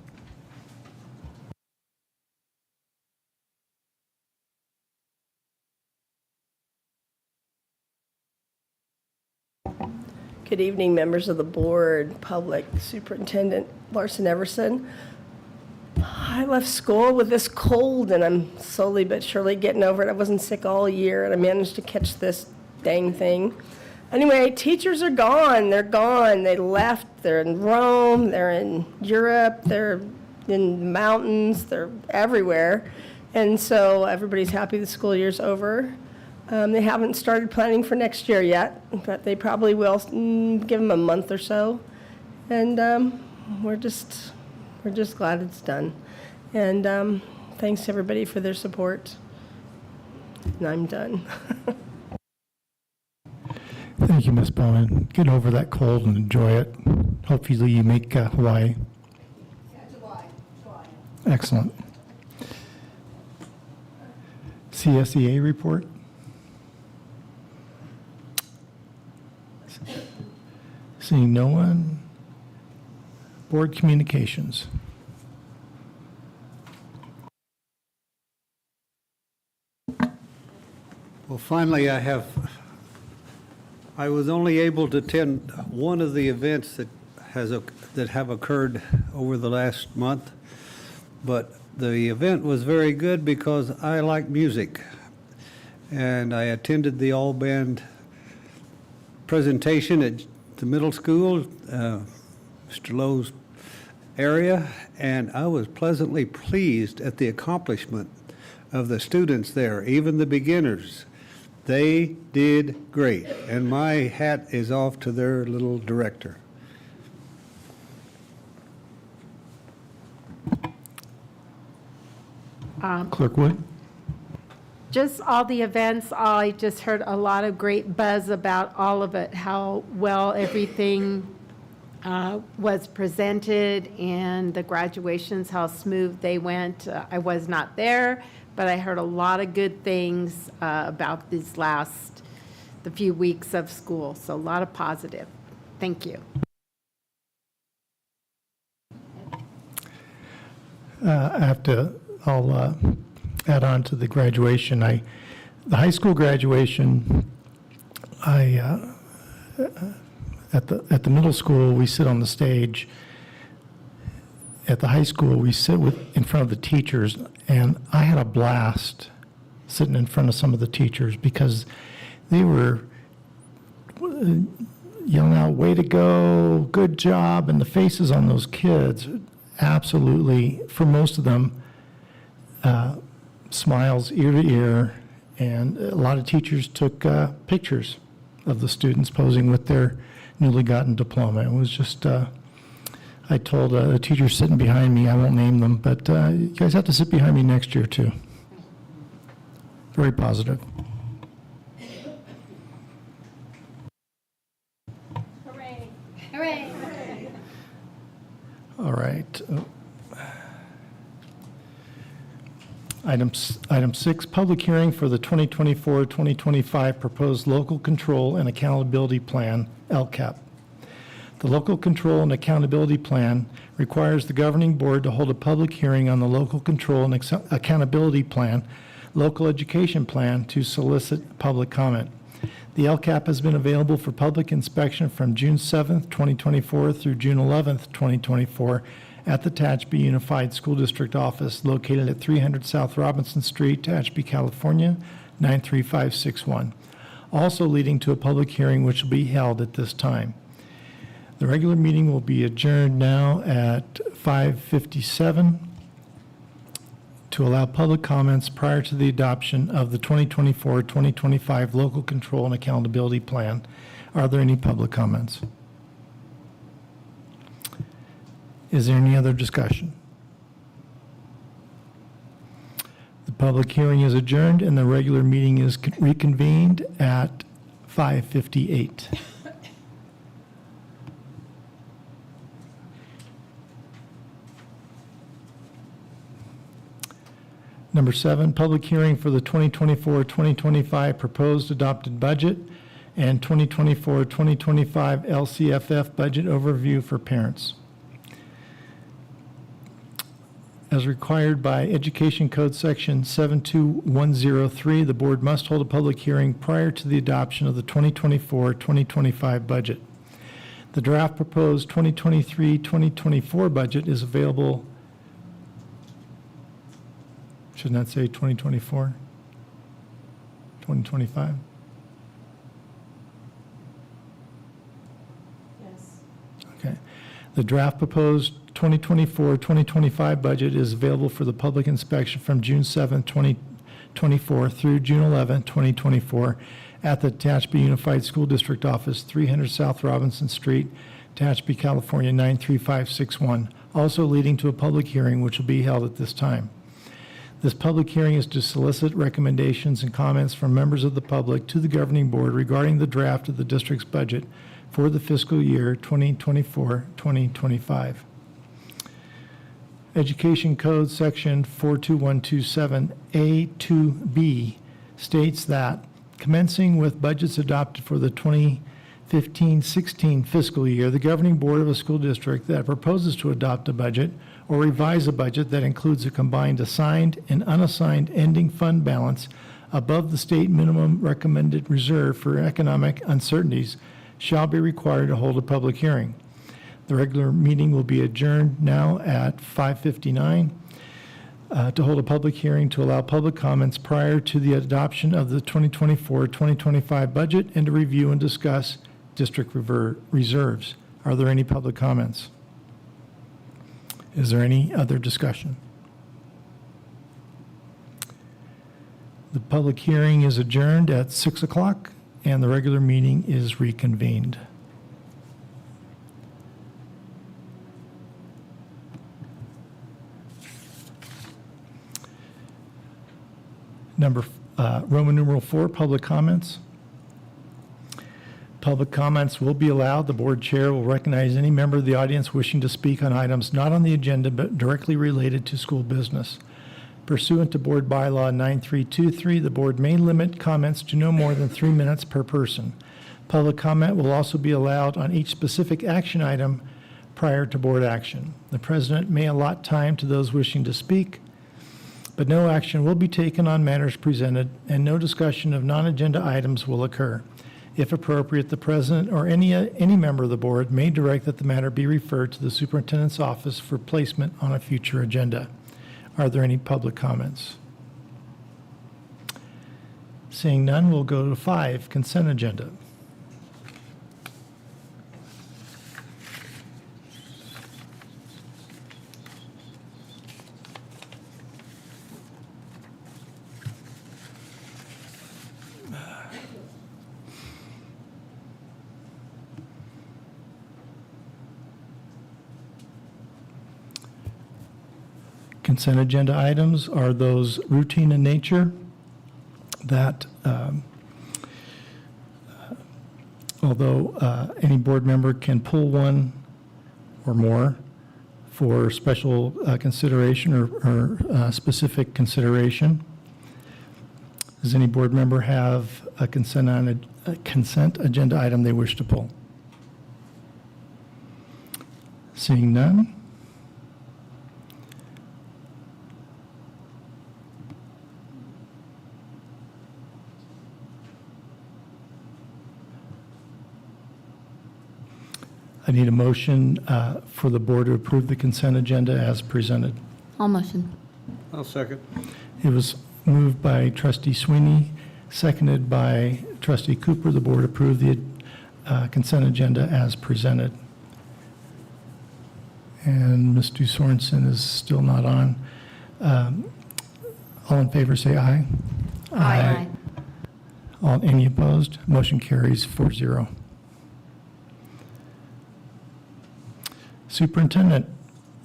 Good evening, members of the board, public, Superintendent Larson Everson. I left school with this cold, and I'm slowly but surely getting over it. I wasn't sick all year, and I managed to catch this dang thing. Anyway, teachers are gone. They're gone. They left. They're in Rome. They're in Europe. They're in the mountains. They're everywhere. And so everybody's happy the school year's over. They haven't started planning for next year yet, but they probably will. Give them a month or so. And we're just glad it's done. And thanks to everybody for their support. And I'm done. Thank you, Ms. Bowman. Get over that cold and enjoy it. Hopefully you make Hawaii. Yeah, July. Excellent. CSEA report. Seeing no one. Board communications. Well, finally, I was only able to attend one of the events that have occurred over the last month, but the event was very good because I like music, and I attended the all-band presentation at the middle school, Mr. Lowe's area, and I was pleasantly pleased at the accomplishment of the students there, even the beginners. They did great, and my hat is off to their little director. Clerk Wood. Just all the events, I just heard a lot of great buzz about all of it, how well everything was presented, and the graduations, how smooth they went. I was not there, but I heard a lot of good things about the few weeks of school, so a lot of positive. Thank you. I'll add on to the graduation. The high school graduation, at the middle school, we sit on the stage. At the high school, we sit in front of the teachers, and I had a blast sitting in front of some of the teachers because they were yelling out, "Way to go, good job," and the faces on those kids, absolutely, for most of them, smiles ear to ear, and a lot of teachers took pictures of the students posing with their newly gotten diploma. It was just, I told the teacher sitting behind me, I won't name them, but you guys have to sit behind me next year too. Very positive. Hooray. Hooray. All right. Item 6, public hearing for the 2024-2025 proposed local control and accountability plan, LCAP. The local control and accountability plan requires the governing board to hold a public hearing on the local control and accountability plan, local education plan, to solicit public comment. The LCAP has been available for public inspection from June 7th, 2024 through June 11th, 2024 at the Tehachapi Unified School District office located at 300 South Robinson Street, Tehachapi, California, 93561. Also leading to a public hearing which will be held at this time. The regular meeting will be adjourned now at 5:57 to allow public comments prior to the adoption of the 2024-2025 Local Control and Accountability Plan. Are there any public comments? Is there any other discussion? The public hearing is adjourned and the regular meeting is reconvened at 5:58. Number 7, public hearing for the 2024-2025 proposed adopted budget and 2024-2025 LCFF budget overview for parents. As required by Education Code Section 72103, the board must hold a public hearing prior to the adoption of the 2024-2025 budget. The draft proposed 2023-2024 budget is available. Shouldn't that say 2024? 2025? Yes. Okay. The draft proposed 2024-2025 budget is available for the public inspection from June 7, 2024 through June 11, 2024 at the Tehachapi Unified School District office, 300 South Robinson Street, Tehachapi, California, 93561, also leading to a public hearing which will be held at this time. This public hearing is to solicit recommendations and comments from members of the public to the governing board regarding the draft of the district's budget for the fiscal year 2024-2025. Education Code Section 42127A2B states that commencing with budgets adopted for the 2015-16 fiscal year, the governing board of a school district that proposes to adopt a budget or revise a budget that includes a combined assigned and unassigned ending fund balance above the state minimum recommended reserve for economic uncertainties shall be required to hold a public hearing. The regular meeting will be adjourned now at 5:59 to hold a public hearing to allow public comments prior to the adoption of the 2024-2025 budget and to review and discuss district reserves. Are there any public comments? Is there any other discussion? The public hearing is adjourned at 6 o'clock and the regular meeting is reconvened. Roman numeral 4, public comments. Public comments will be allowed. The board chair will recognize any member of the audience wishing to speak on items not on the agenda but directly related to school business. Pursuant to Board Bylaw 9323, the board may limit comments to no more than 3 minutes per person. Public comment will also be allowed on each specific action item prior to board action. The president may allot time to those wishing to speak, but no action will be taken on matters presented, and no discussion of non-agenda items will occur. If appropriate, the president or any member of the board may direct that the matter be referred to the superintendent's office for placement on a future agenda. Are there any public comments? Seeing none, we'll go to 5, consent agenda. Consent agenda items are those routine in nature that, although any board member can pull one or more for special consideration or specific consideration. Does any board member have a consent agenda item they wish to pull? Seeing none. I need a motion for the board to approve the consent agenda as presented. I'll motion. I'll second. It was moved by trustee Sweeney, seconded by trustee Cooper. The board approved the consent agenda as presented. And Mr. Sorensen is still not on. All in favor say aye. Aye. Any opposed? Motion carries 4-0. Superintendent,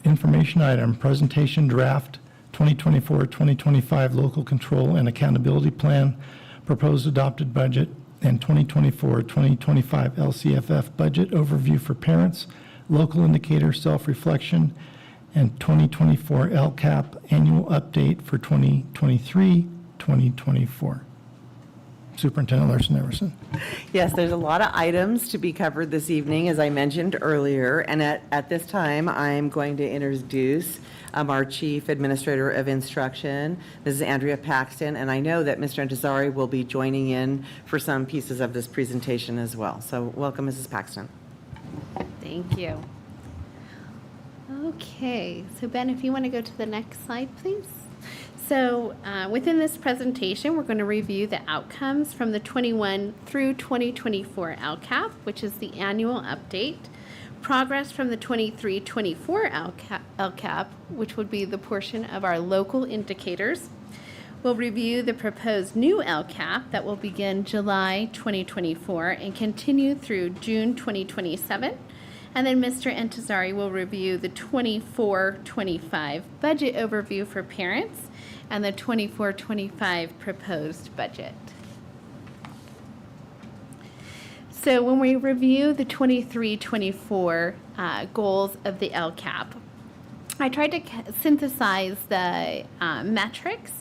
information item, presentation draft 2024-2025 local control and accountability plan, proposed adopted budget, and 2024-2025 LCFF budget overview for parents, local indicator self-reflection, and 2024 LCAP annual update for 2023-2024. Superintendent Larson-Everson. Yes, there's a lot of items to be covered this evening, as I mentioned earlier. And at this time, I'm going to introduce our Chief Administrator of Instruction, Mrs. Andrea Paxton. And I know that Mr. Antazari will be joining in for some pieces of this presentation as well. So welcome, Mrs. Paxton. Thank you. Okay, so Ben, if you want to go to the next slide, please. So within this presentation, we're going to review the outcomes from the 21 through 2024 LCAP, which is the annual update, progress from the 23-24 LCAP, which would be the portion of our local indicators. We'll review the proposed new LCAP that will begin July 2024 and continue through June 2027. And then Mr. Antazari will review the 24-25 budget overview for parents and the 24-25 proposed budget. So when we review the 23-24 goals of the LCAP, I tried to synthesize the metrics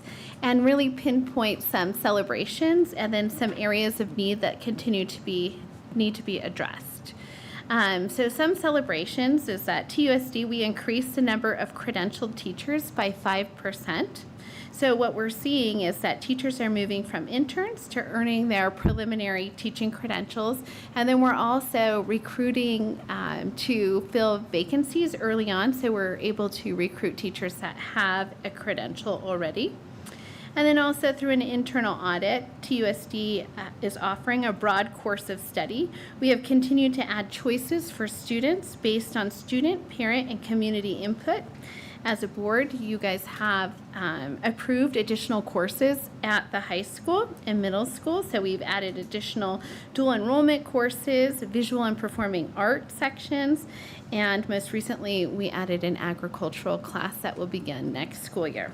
and really pinpoint some celebrations and then some areas of need that need to be addressed. So some celebrations is that TUSD, we increased the number of credentialed teachers by 5%. So what we're seeing is that teachers are moving from interns to earning their preliminary teaching credentials. And then we're also recruiting to fill vacancies early on. So we're able to recruit teachers that have a credential already. And then also through an internal audit, TUSD is offering a broad course of study. We have continued to add choices for students based on student, parent, and community input. As a board, you guys have approved additional courses at the high school and middle school. So we've added additional dual enrollment courses, visual and performing art sections, and most recently we added an agricultural class that will begin next school year.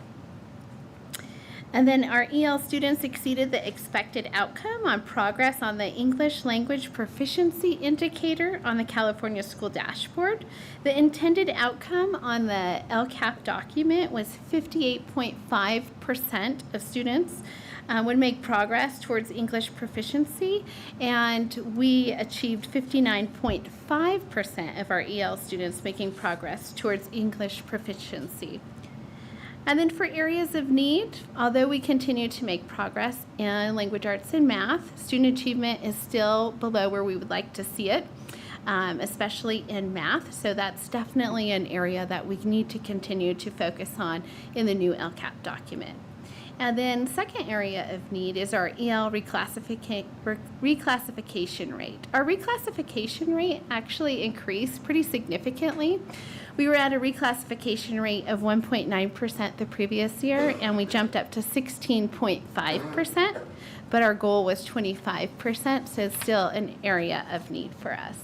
And then our EL students exceeded the expected outcome on progress on the English language proficiency indicator on the California School Dashboard. The intended outcome on the LCAP document was 58.5% of students would make progress towards English proficiency, and we achieved 59.5% of our EL students making progress towards English proficiency. And then for areas of need, although we continue to make progress in language arts and math, student achievement is still below where we would like to see it, especially in math. So that's definitely an area that we need to continue to focus on in the new LCAP document. And then second area of need is our EL reclassification rate. Our reclassification rate actually increased pretty significantly. We were at a reclassification rate of 1.9% the previous year, and we jumped up to 16.5%, but our goal was 25%, so it's still an area of need for us.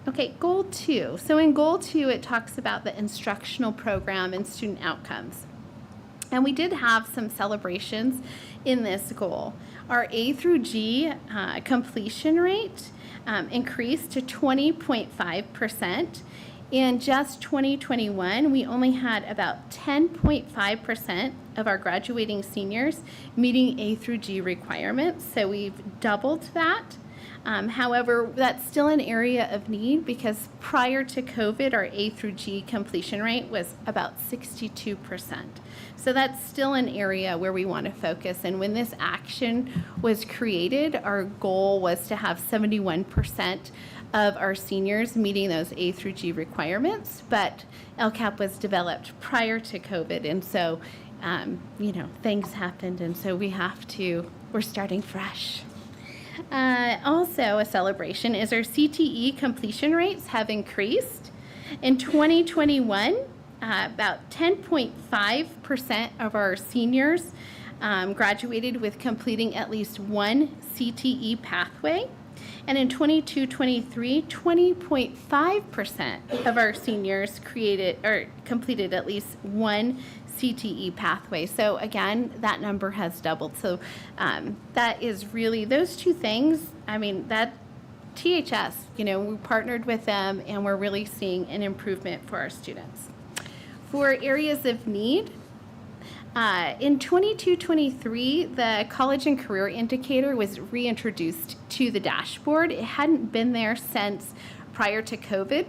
Okay, goal 2. So in goal 2, it talks about the instructional program and student outcomes. And we did have some celebrations in this goal. Our A through G completion rate increased to 20.5%. In just 2021, we only had about 10.5% of our graduating seniors meeting A through G requirements. So we've doubled that. However, that's still an area of need because prior to COVID, our A through G completion rate was about 62%. So that's still an area where we want to focus. And when this action was created, our goal was to have 71% of our seniors meeting those A through G requirements, but LCAP was developed prior to COVID. And so, things happened. And so we're starting fresh. Also a celebration is our CTE completion rates have increased. In 2021, about 10.5% of our seniors graduated with completing at least one CTE pathway. And in 22-23, 20.5% of our seniors completed at least one CTE pathway. So again, that number has doubled. So that is really those two things. I mean, that THS, we partnered with them and we're really seeing an improvement for our students. For areas of need, in 22-23, the college and career indicator was reintroduced to the dashboard. It hadn't been there since prior to COVID.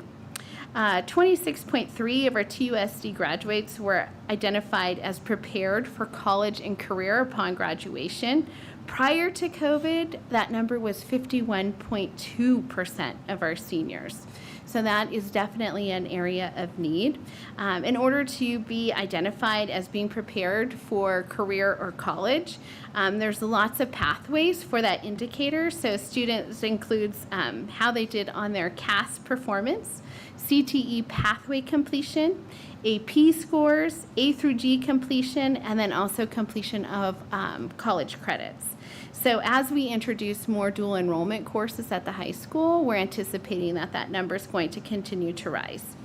26.3 of our TUSD graduates were identified as prepared for college and career upon graduation. Prior to COVID, that number was 51.2% of our seniors. So that is definitely an area of need. In order to be identified as being prepared for career or college, there's lots of pathways for that indicator. So students includes how they did on their CAS performance, CTE pathway completion, AP scores, A through G completion, and then also completion of college credits. So as we introduce more dual enrollment courses at the high school, we're anticipating that number is going to continue to rise.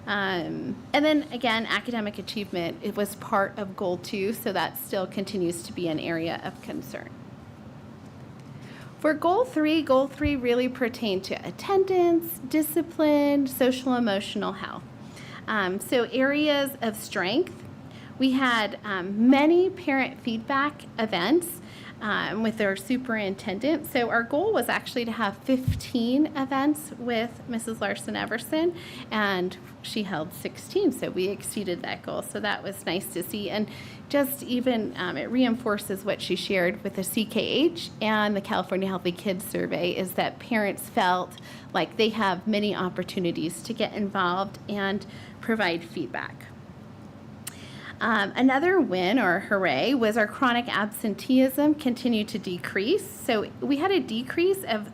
And then again, academic achievement, it was part of goal 2, so that still continues to be an area of concern. For goal 3 really pertained to attendance, discipline, social emotional health. So areas of strength, we had many parent feedback events with our superintendent. So our goal was actually to have 15 events with Mrs. Larson Everson, and she held 16, so we exceeded that goal. So that was nice to see, and just even it reinforces what she shared with the CKH and the California Healthy Kids Survey, is that parents felt like they have many opportunities to get involved and provide feedback. Another win or hooray was our chronic absenteeism continued to decrease. So we had a decrease of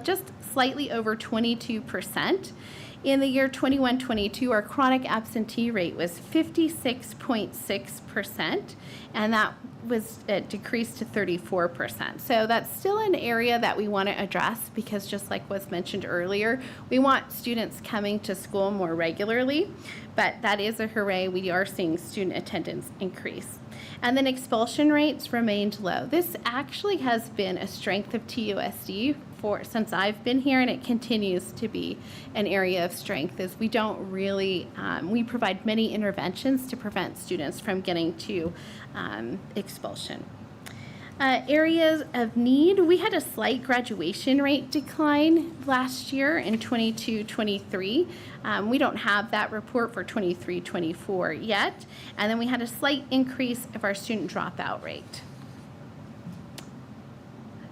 just slightly over 22%. In the year 21-22, our chronic absentee rate was 56.6%, and that was decreased to 34%. So that's still an area that we want to address because, just like was mentioned earlier, we want students coming to school more regularly, but that is a hooray. We are seeing student attendance increase. And then expulsion rates remained low. This actually has been a strength of TUSD since I've been here, and it continues to be an area of strength, is we don't really, we provide many interventions to prevent students from getting to expulsion. Areas of need, we had a slight graduation rate decline last year in 22-23. We don't have that report for 23-24 yet. And then we had a slight increase of our student dropout rate.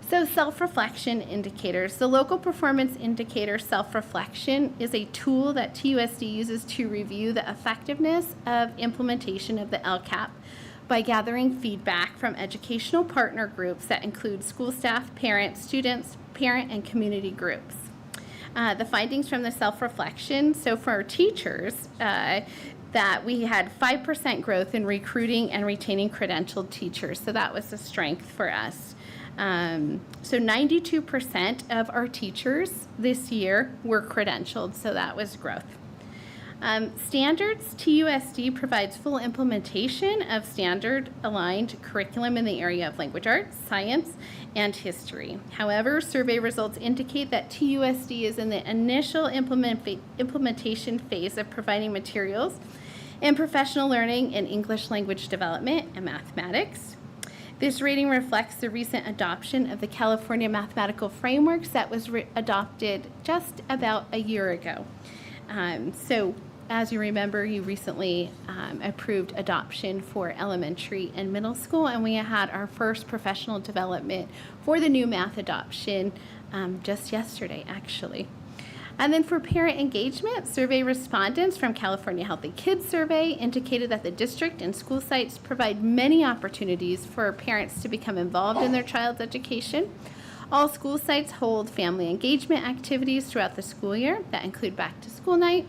So self-reflection indicators. The local performance indicator self-reflection is a tool that TUSD uses to review the effectiveness of implementation of the LCAP by gathering feedback from educational partner groups that include school staff, parents, students, parent, and community groups. The findings from the self-reflection, so for our teachers, that we had 5% growth in recruiting and retaining credentialed teachers, so that was a strength for us. So 92% of our teachers this year were credentialed, so that was growth. Standards, TUSD provides full implementation of standard-aligned curriculum in the area of language arts, science, and history. However, survey results indicate that TUSD is in the initial implementation phase of providing materials and professional learning in English language development and mathematics. This rating reflects the recent adoption of the California Mathematical Frameworks that was adopted just about a year ago. So as you remember, you recently approved adoption for elementary and middle school, and we had our first professional development for the new math adoption just yesterday, actually. And then for parent engagement, survey respondents from California Healthy Kids Survey indicated that the district and school sites provide many opportunities for parents to become involved in their child's education. All school sites hold family engagement activities throughout the school year that include back to school night,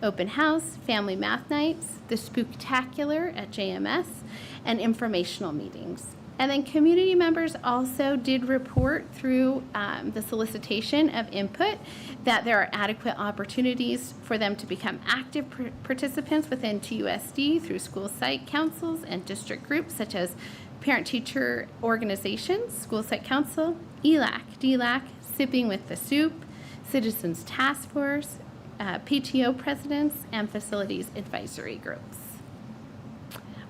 open house, family math nights, the Spooktacular at JMS, and informational meetings. And then community members also did report through the solicitation of input that there are adequate opportunities for them to become active participants within TUSD through school site councils and district groups such as parent-teacher organizations, school site council, ELAC, DLAC, Sipping with the Soup, Citizens Task Force, PTO presidents, and facilities advisory groups.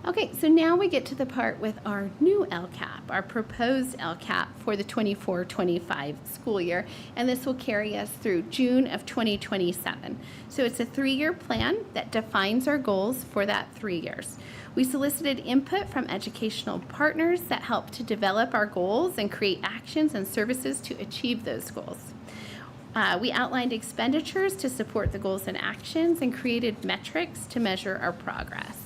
Okay, so now we get to the part with our new LCAP, our proposed LCAP for the 24-25 school year, and this will carry us through June of 2027. So it's a 3-year plan that defines our goals for that 3 years. We solicited input from educational partners that help to develop our goals and create actions and services to achieve those goals. We outlined expenditures to support the goals and actions and created metrics to measure our progress.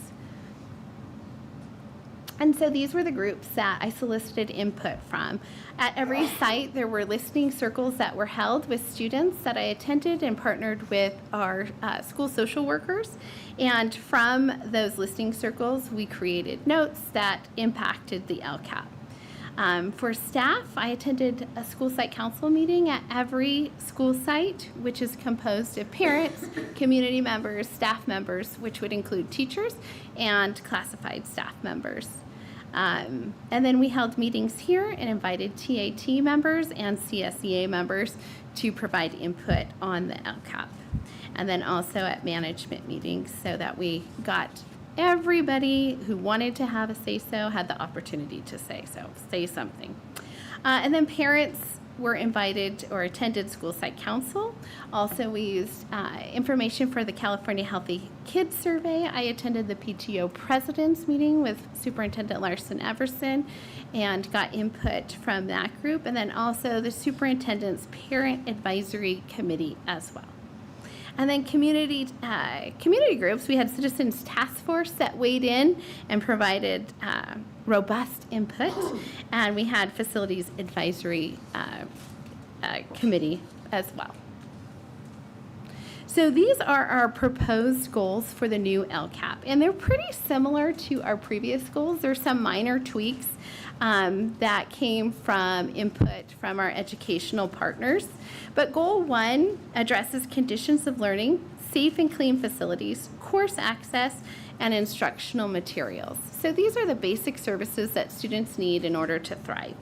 And so these were the groups that I solicited input from. At every site, there were listening circles that were held with students that I attended and partnered with our school social workers. And from those listening circles, we created notes that impacted the LCAP. For staff, I attended a school site council meeting at every school site, which is composed of parents, community members, staff members, which would include teachers, and classified staff members. And then we held meetings here and invited TAT members and CSEA members to provide input on the LCAP. And then also at management meetings so that we got everybody who wanted to have a say-so had the opportunity to say something. And then parents were invited or attended school site council. Also, we used information for the California Healthy Kids Survey. I attended the PTO president's meeting with Superintendent Larson Everson and got input from that group, and then also the superintendent's parent advisory committee as well. And then community groups, we had Citizens Task Force that weighed in and provided robust input, and we had Facilities Advisory Committee as well. So these are our proposed goals for the new LCAP, and they're pretty similar to our previous goals. There's some minor tweaks that came from input from our educational partners. But Goal 1 addresses conditions of learning, safe and clean facilities, course access, and instructional materials. So these are the basic services that students need in order to thrive.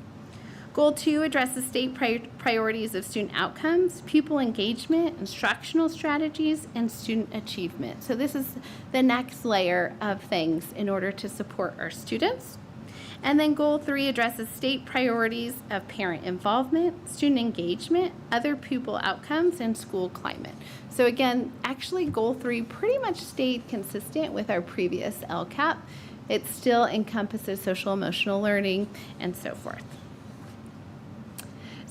Goal 2 addresses state priorities of student outcomes, pupil engagement, instructional strategies, and student achievement. So this is the next layer of things in order to support our students. And then Goal 3 addresses state priorities of parent involvement, student engagement, other pupil outcomes, and school climate. So again, actually Goal 3 pretty much stayed consistent with our previous LCAP. It still encompasses social emotional learning and so forth.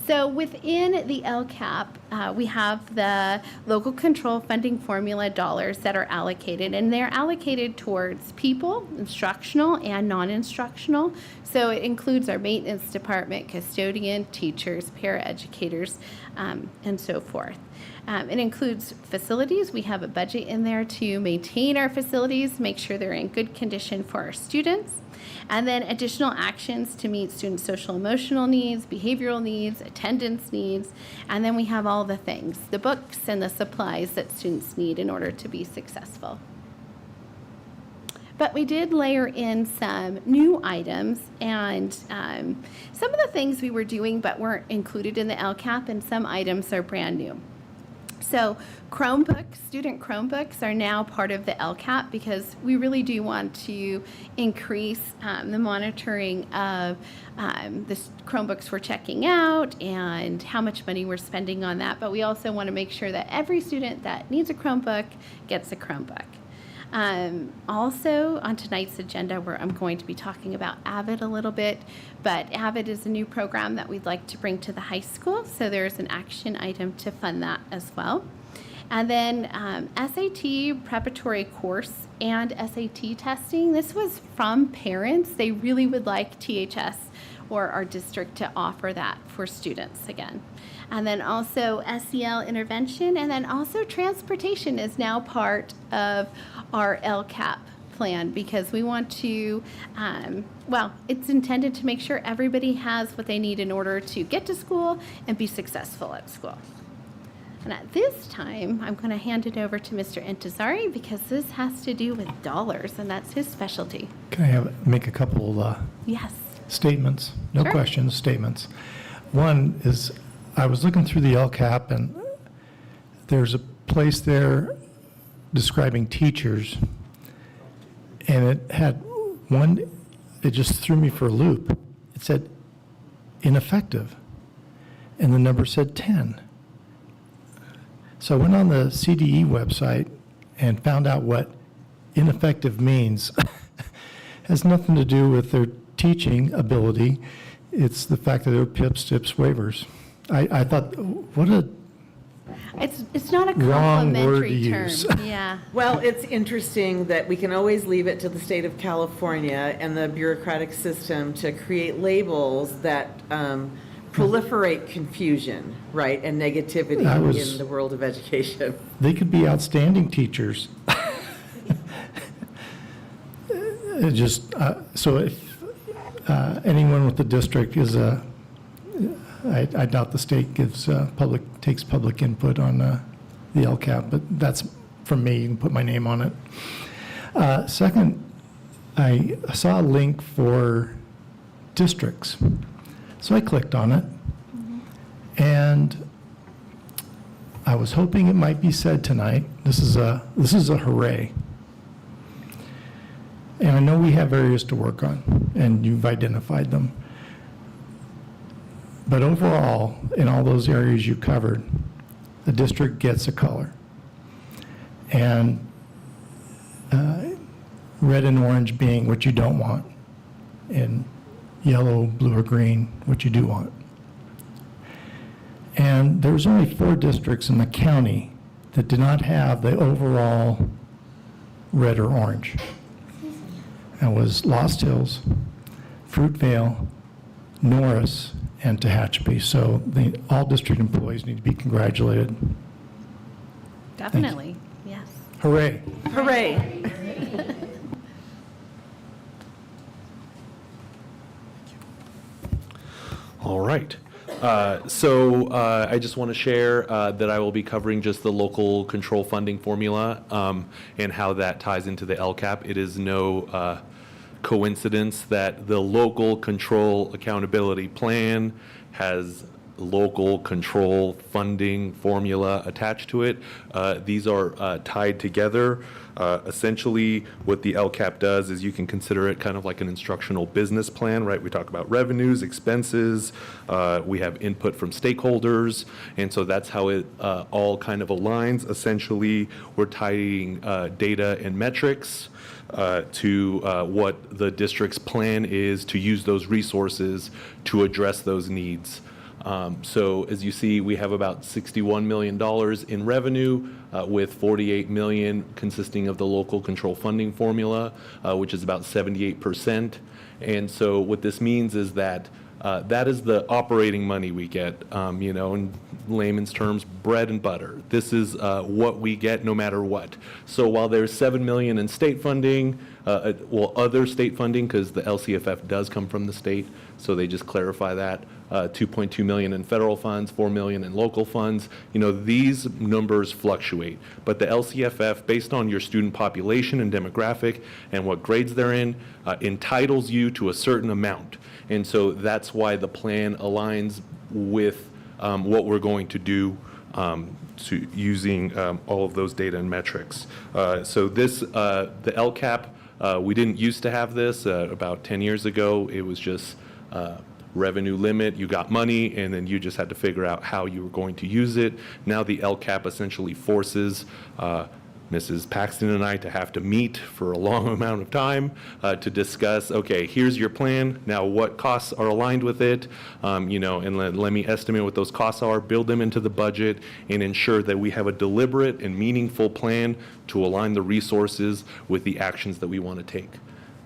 So within the LCAP, we have the local control funding formula dollars that are allocated, and they're allocated towards people, instructional and non-instructional. So it includes our maintenance department, custodian, teachers, paraeducators, and so forth. It includes facilities. We have a budget in there to maintain our facilities, make sure they're in good condition for our students. And then additional actions to meet student social emotional needs, behavioral needs, attendance needs. And then we have all the things, the books and the supplies that students need in order to be successful. But we did layer in some new items, and some of the things we were doing but weren't included in the LCAP, and some items are brand new. So Chromebooks, student Chromebooks are now part of the LCAP because we really do want to increase the monitoring of the Chromebooks we're checking out and how much money we're spending on that. But we also want to make sure that every student that needs a Chromebook gets a Chromebook. Also on tonight's agenda, where I'm going to be talking about AVID a little bit, but AVID is a new program that we'd like to bring to the high school, so there's an action item to fund that as well. And then SAT preparatory course and SAT testing. This was from parents. They really would like THS or our district to offer that for students again. And then also SEL intervention, and then also transportation is now part of our LCAP plan because we want to, well, it's intended to make sure everybody has what they need in order to get to school and be successful at school. And at this time, I'm going to hand it over to Mr. Intezari because this has to do with dollars, and that's his specialty. Can I make a couple Yes. statements? No Sure. questions, statements. One is, I was looking through the LCAP, and there's a place there describing teachers, and it had one, it just threw me for a loop. It said ineffective, and the number said 10. So I went on the CDE website and found out what ineffective means. Has nothing to do with their teaching ability. It's the fact that they're PIPs, TIPs, waivers. I thought, what a It's not a wrong word to complimentary term. use. Yeah. Well, it's interesting that we can always leave it to the state of California and the bureaucratic system to create labels that proliferate confusion, right, and negativity in the world of education. They could be outstanding teachers. It just, so if anyone with the district is I doubt the state gives takes public input on the LCAP, but that's from me. You can put my name on it. Second, I saw a link for districts, so I clicked on it, and I was hoping it might be said tonight. This is a hooray. And I know we have areas to work on, and you've identified them. But overall, in all those areas you covered, the district gets a color. And red and orange being what you don't want, and yellow, blue, or green, what you do want. And there was only 4 districts in the county that did not have the overall red or orange. It was Lost Hills, Fruitvale, Norris, and Tehachapi. So all district employees need to be congratulated. Definitely, yes. Hooray. Hooray. All right. So I just want to share that I will be covering just the local control funding formula and how that ties into the LCAP. It is no coincidence that the local control accountability plan has local control funding formula attached to it. These are tied together. Essentially, what the LCAP does is you can consider it kind of like an instructional business plan, right? We talk about revenues, expenses, we have input from stakeholders, and so that's how it all kind of aligns. Essentially, we're tying data and metrics to what the district's plan is to use those resources to address those needs. So as you see, we have about $61 million in revenue, with 48 million consisting of the local control funding formula, which is about 78%. And so what this means is that that is the operating money we get, in layman's terms, bread and butter. This is what we get no matter what. So while there's 7 million in state funding, other state funding, because the LCFF does come from the state, so they just clarify that. 2.2 million in federal funds, 4 million in local funds. These numbers fluctuate, but the LCFF, based on your student population and demographic and what grades they're in, entitles you to a certain amount. And so that's why the plan aligns with what we're going to do to using all of those data and metrics. So this, the LCAP, we didn't used to have this. About 10 years ago, it was just revenue limit, you got money, and then you just had to figure out how you were going to use it. Now the LCAP essentially forces Mrs. Paxton and I to have to meet for a long amount of time to discuss, okay, here's your plan, now what costs are aligned with it, and let me estimate what those costs are, build them into the budget, and ensure that we have a deliberate and meaningful plan to align the resources with the actions that we want to take.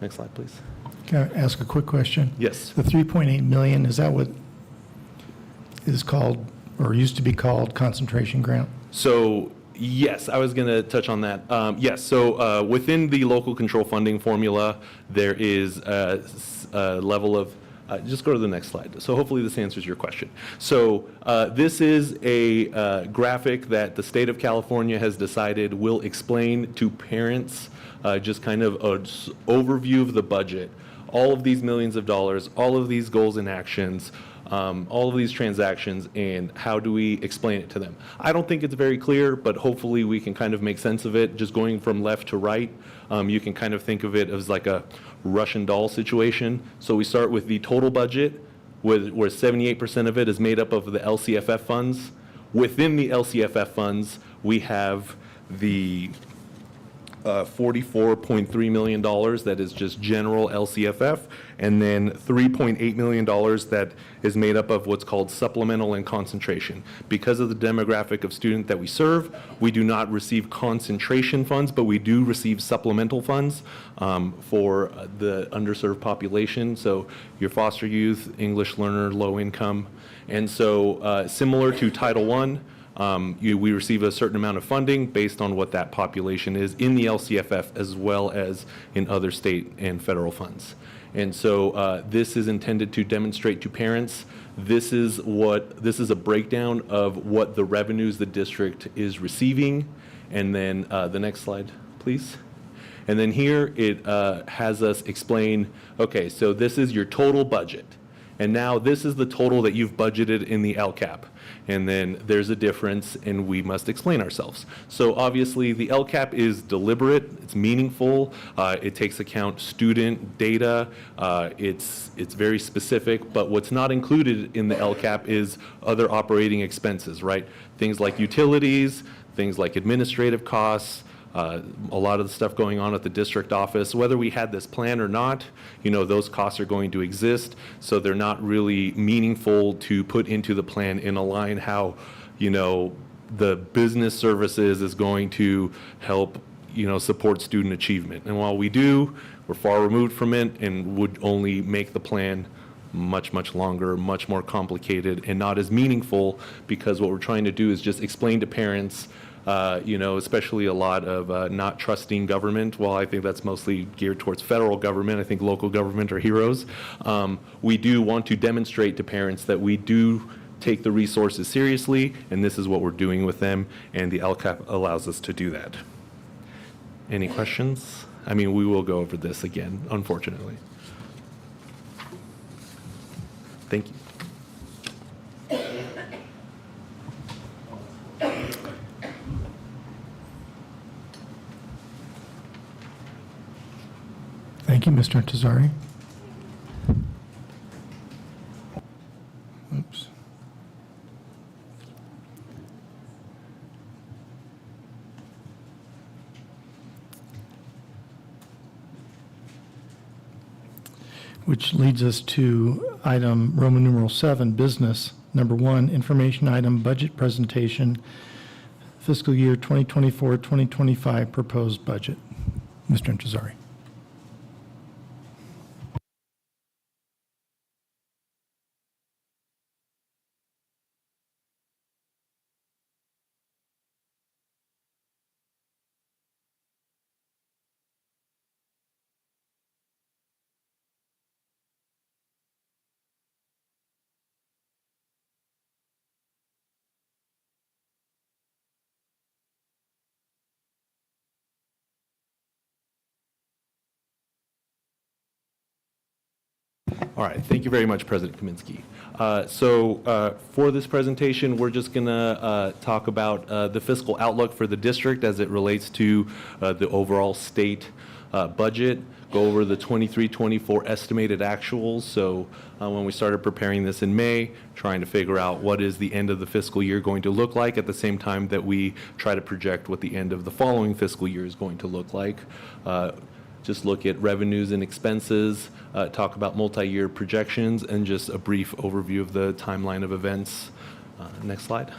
Next slide, please. Can I ask a quick question? Yes. The 3.8 million, is that what is called, or used to be called, concentration grant? So yes, I was going to touch on that. Yes, so within the local control funding formula, there is a level of, just go to the next slide. So hopefully this answers your question. So this is a graphic that the state of California has decided will explain to parents just kind of an overview of the budget. All of these millions of dollars, all of these goals and actions, all of these transactions, and how do we explain it to them? I don't think it's very clear, but hopefully we can kind of make sense of it. Just going from left to right, you can kind of think of it as like a Russian doll situation. So we start with the total budget, where 78% of it is made up of the LCFF funds. Within the LCFF funds, we have the $44.3 million that is just general LCFF, and then $3.8 million that is made up of what's called supplemental and concentration. Because of the demographic of student that we serve, we do not receive concentration funds, but we do receive supplemental funds for the underserved population. So your foster youth, English learner, low income. And so similar to Title I, we receive a certain amount of funding based on what that population is in the LCFF as well as in other state and federal funds. And so this is intended to demonstrate to parents, this is a breakdown of what the revenues the district is receiving. And then the next slide, please. And then here it has us explain, okay, so this is your total budget. And now this is the total that you've budgeted in the LCAP. And then there's a difference, and we must explain ourselves. So obviously, the LCAP is deliberate, it's meaningful, it takes account student data, it's very specific, but what's not included in the LCAP is other operating expenses, right? Things like utilities, things like administrative costs, a lot of the stuff going on at the district office. Whether we had this plan or not, those costs are going to exist, so they're not really meaningful to put into the plan and align how, the business services is going to help, support student achievement. And while we do, we're far removed from it and would only make the plan much, much longer, much more complicated, and not as meaningful, because what we're trying to do is just explain to parents, especially a lot of not trusting government. While I think that's mostly geared towards federal government, I think local government are heroes. We do want to demonstrate to parents that we do take the resources seriously, and this is what we're doing with them, and the LCAP allows us to do that. Any questions I mean, we will go over this again, unfortunately. Thank you. Thank you, Mr. Tazari. Oops. Which leads us to item Roman numeral 7, business. Number 1, information item, budget presentation, fiscal year 2024-2025 proposed budget. Mr. Intezari. All right, thank you very much, President Kaminsky. For this presentation, we're just going to talk about the fiscal outlook for the district as it relates to the overall state budget, go over the 23-24 estimated actuals. So when we started preparing this in May, trying to figure out what is the end of the fiscal year going to look like at the same time that we try to project what the end of the following fiscal year is going to look like. Just look at revenues and expenses, talk about multi-year projections, and just a brief overview of the timeline of events. Next slide.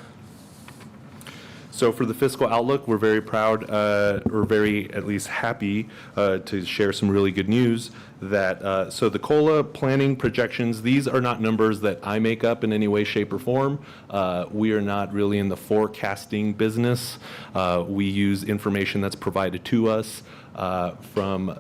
So for the fiscal outlook, we're very proud, or very at least happy to share some really good news that, so the COLA planning projections, these are not numbers that I make up in any way, shape, or form. We are not really in the forecasting business. We use information that's provided to us from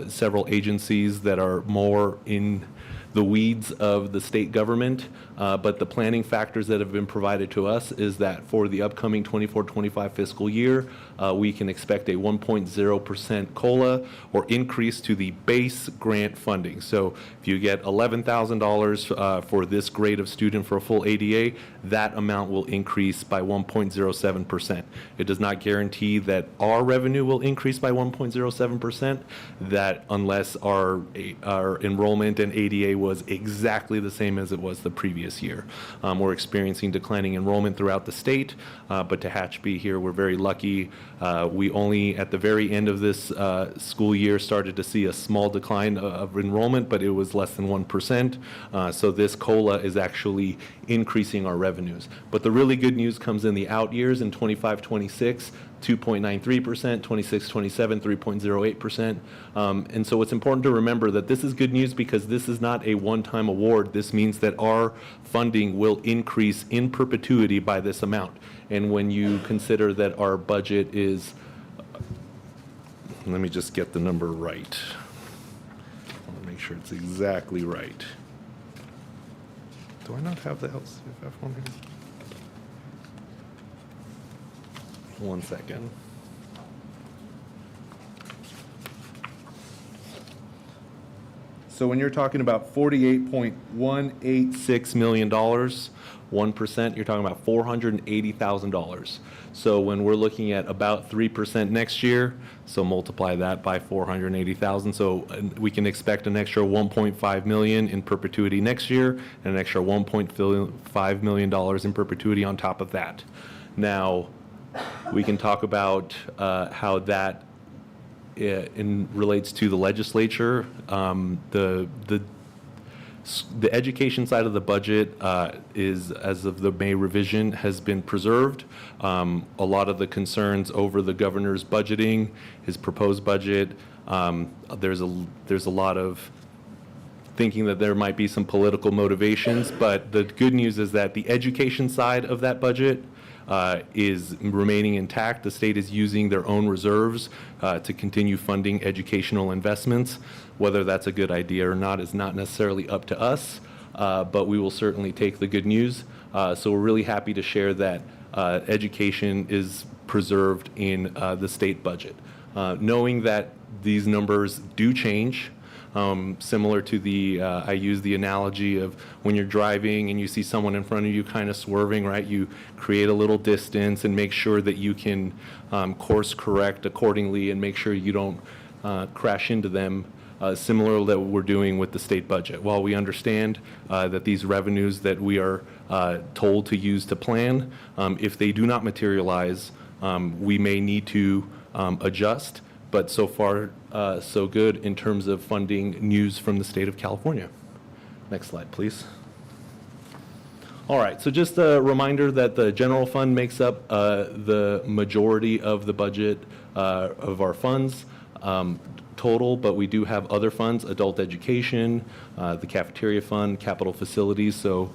several agencies that are more in the weeds of the state government, but the planning factors that have been provided to us is that for the upcoming 24-25 fiscal year, we can expect a 1.0% COLA or increase to the base grant funding. So if you get $11,000 for this grade of student for a full ADA, that amount will increase by 1.07%. It does not guarantee that our revenue will increase by 1.07%, that unless our enrollment and ADA was exactly the same as it was the previous year. We're experiencing declining enrollment throughout the state, but to Hatchby here, we're very lucky. We only, at the very end of this school year, started to see a small decline of enrollment, but it was less than 1%. So this COLA is actually increasing our revenues. But the really good news comes in the out years in 25-26. 2.93%, 26-27, 3.08%. And so it's important to remember that this is good news because this is not a one-time award. This means that our funding will increase in perpetuity by this amount. And when you consider that our budget is, let me just get the number right. I want to make sure it's exactly right. Do I not have the LCFF one here? One second. So when you're talking about $48.186 million, 1%, you're talking about $480,000. So when we're looking at about 3% next year, so multiply that by 480,000. So we can expect an extra 1.5 million in perpetuity next year and an extra $1.5 million in perpetuity on top of that. Now, we can talk about how that relates to the legislature. The education side of the budget is, as of the May revision, has been preserved. A lot of the concerns over the governor's budgeting, his proposed budget, there's a lot of thinking that there might be some political motivations, but the good news is that the education side of that budget is remaining intact. The state is using their own reserves to continue funding educational investments. Whether that's a good idea or not is not necessarily up to us, but we will certainly take the good news. So we're really happy to share that education is preserved in the state budget. Knowing that These numbers do change. Similar to the, I use the analogy of when you're driving and you see someone in front of you kind of swerving, right? You create a little distance and make sure that you can course correct accordingly and make sure you don't crash into them. Similar that we're doing with the state budget. While we understand that these revenues that we are told to use to plan, if they do not materialize, we may need to adjust. But so far, so good in terms of funding news from the state of California. Next slide, please. All right, so just a reminder that the general fund makes up the majority of the budget of our funds total, but we do have other funds, adult education, the cafeteria fund, capital facilities, so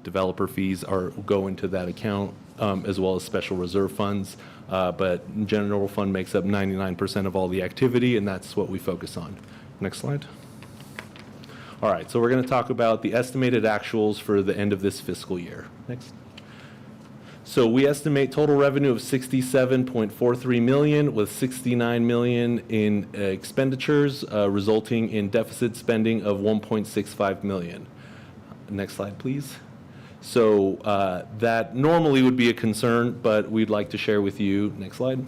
developer fees go into that account, as well as special reserve funds. But general fund makes up 99% of all the activity, and that's what we focus on. Next slide. All right, so we're going to talk about the estimated actuals for the end of this fiscal year. Next. So we estimate total revenue of $67.43 million with $69 million in expenditures, resulting in deficit spending of $1.65 million. Next slide, please. So that normally would be a concern, but we'd like to share with you, next slide,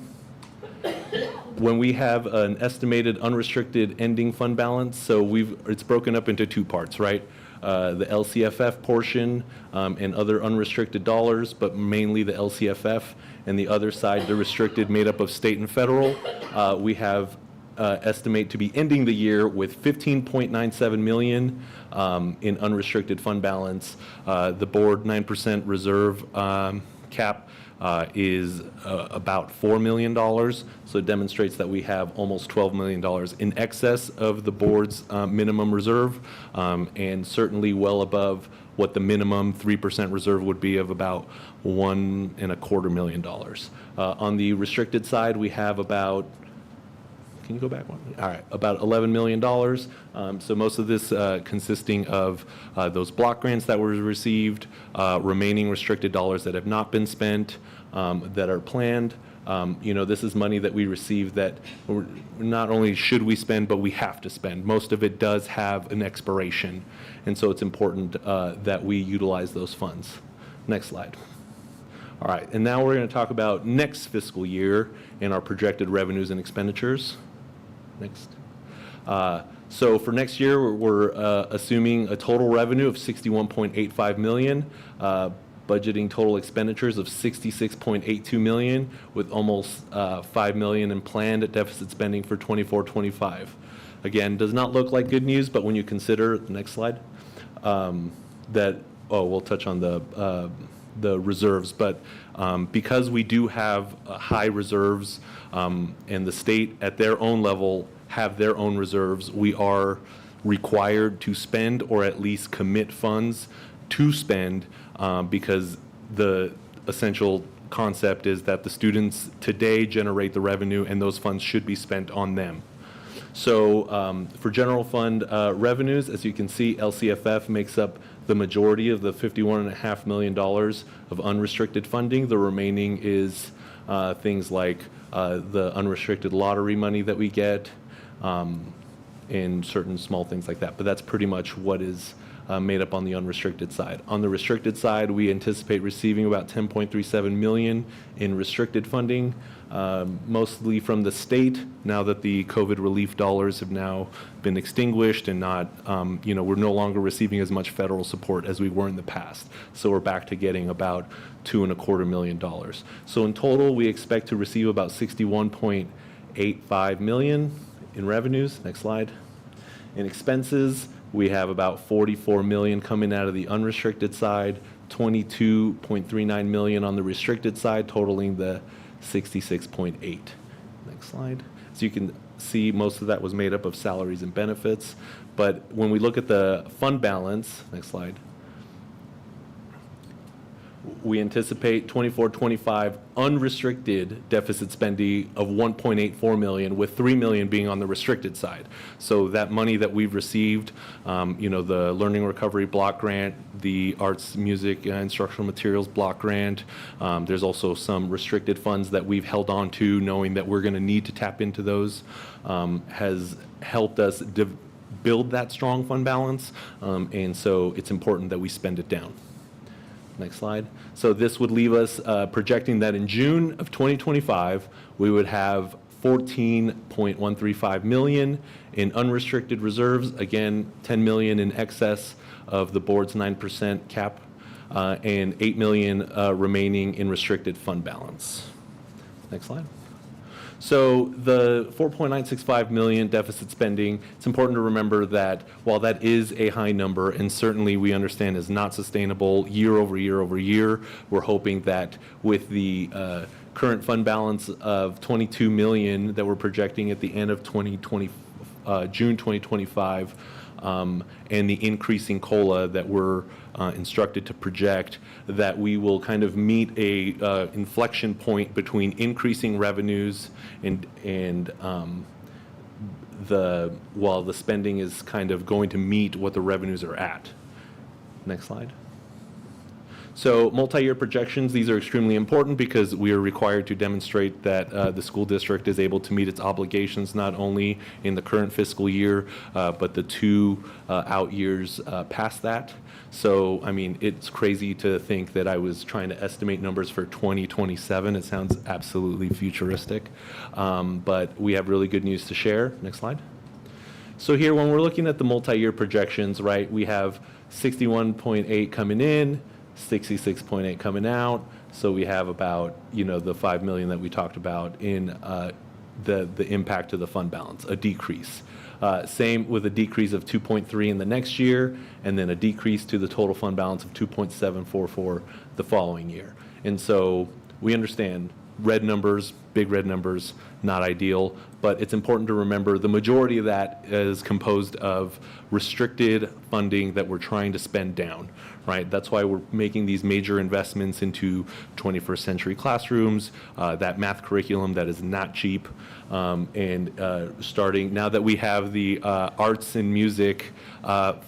when we have an estimated unrestricted ending fund balance, so it's broken up into two parts, right? The LCFF portion and other unrestricted dollars, but mainly the LCFF, and the other side, the restricted, made up of state and federal. We have estimate to be ending the year with $15.97 million in unrestricted fund balance. The board 9% reserve cap is about $4 million, so it demonstrates that we have almost $12 million in excess of the board's minimum reserve, and certainly well above what the minimum 3% reserve would be of about $1.25 million. On the restricted side, we have about, can you go back one? All right, about $11 million. So most of this consisting of those block grants that were received, remaining restricted dollars that have not been spent, that are planned. This is money that we receive that not only should we spend, but we have to spend. Most of it does have an expiration, and so it's important that we utilize those funds. Next slide. All right, and now we're going to talk about next fiscal year and our projected revenues and expenditures. Next. So for next year, we're assuming a total revenue of $61.85 million, budgeting total expenditures of $66.82 million, with almost $5 million in planned deficit spending for 24-25. Again, does not look like good news, but when you consider, the next slide, we'll touch on the reserves, but because we do have high reserves, and the state at their own level have their own reserves, we are required to spend or at least commit funds to spend, because the essential concept is that the students today generate the revenue and those funds should be spent on them. So for general fund revenues, as you can see, LCFF makes up the majority of the $51.5 million of unrestricted funding. The remaining is things like the unrestricted lottery money that we get, and certain small things like that. But that's pretty much what is made up on the unrestricted side. On the restricted side, we anticipate receiving about $10.37 million in restricted funding, mostly from the state, now that the COVID relief dollars have now been extinguished and not, we're no longer receiving as much federal support as we were in the past. So we're back to getting about $2.25 million. So in total, we expect to receive about $61.85 million in revenues. Next slide. In expenses, we have about $44 million coming out of the unrestricted side, $22.39 million on the restricted side, totaling the 66.8. Next slide. So you can see most of that was made up of salaries and benefits. But when we look at the fund balance, next slide, we anticipate 24-25 unrestricted deficit spending of 1.84 million, with 3 million being on the restricted side. So that money that we've received, the Learning Recovery Block Grant, the Arts, Music, Instructional Materials Block Grant, there's also some restricted funds that we've held on to, knowing that we're going to need to tap into those, has helped us build that strong fund balance, and so it's important that we spend it down. Next slide. So this would leave us projecting that in June of 2025, we would have 14.135 million in unrestricted reserves, again, 10 million in excess of the board's 9% cap, and 8 million remaining in restricted fund balance. Next slide. So the 4.965 million deficit spending, it's important to remember that while that is a high number, and certainly we understand is not sustainable year over year over year, we're hoping that with the current fund balance of 22 million that we're projecting at the end of June 2025, and the increasing COLA that we're instructed to project, that we will kind of meet a inflection point between increasing revenues and while the spending is kind of going to meet what the revenues are at. Next slide. So multi-year projections, these are extremely important because we are required to demonstrate that the school district is able to meet its obligations not only in the current fiscal year, but the 2 out years past that. So, I mean, it's crazy to think that I was trying to estimate numbers for 2027. It sounds absolutely futuristic, but we have really good news to share. Next slide. So here, when we're looking at the multi-year projections, right, we have 61.8 coming in, 66.8 coming out. So we have about, the 5 million that we talked about in the impact to the fund balance, a decrease. Same with a decrease of 2.3 in the next year, and then a decrease to the total fund balance of 2.744 the following year. And so we understand red numbers, big red numbers, not ideal, but it's important to remember the majority of that is composed of restricted funding that we're trying to spend down, right? That's why we're making these major investments into 21st century classrooms, that math curriculum that is not cheap, and starting, now that we have the arts and music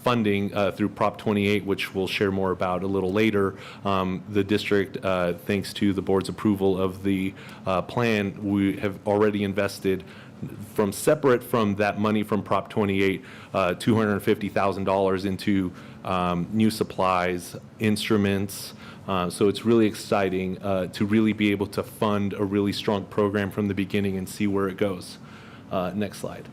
funding through Prop 28, which we'll share more about a little later, the district, thanks to the board's approval of the plan, we have already invested separate from that money from Prop 28, $250,000 into new supplies, instruments. So it's really exciting to really be able to fund a really strong program from the beginning and see where it goes. Next slide.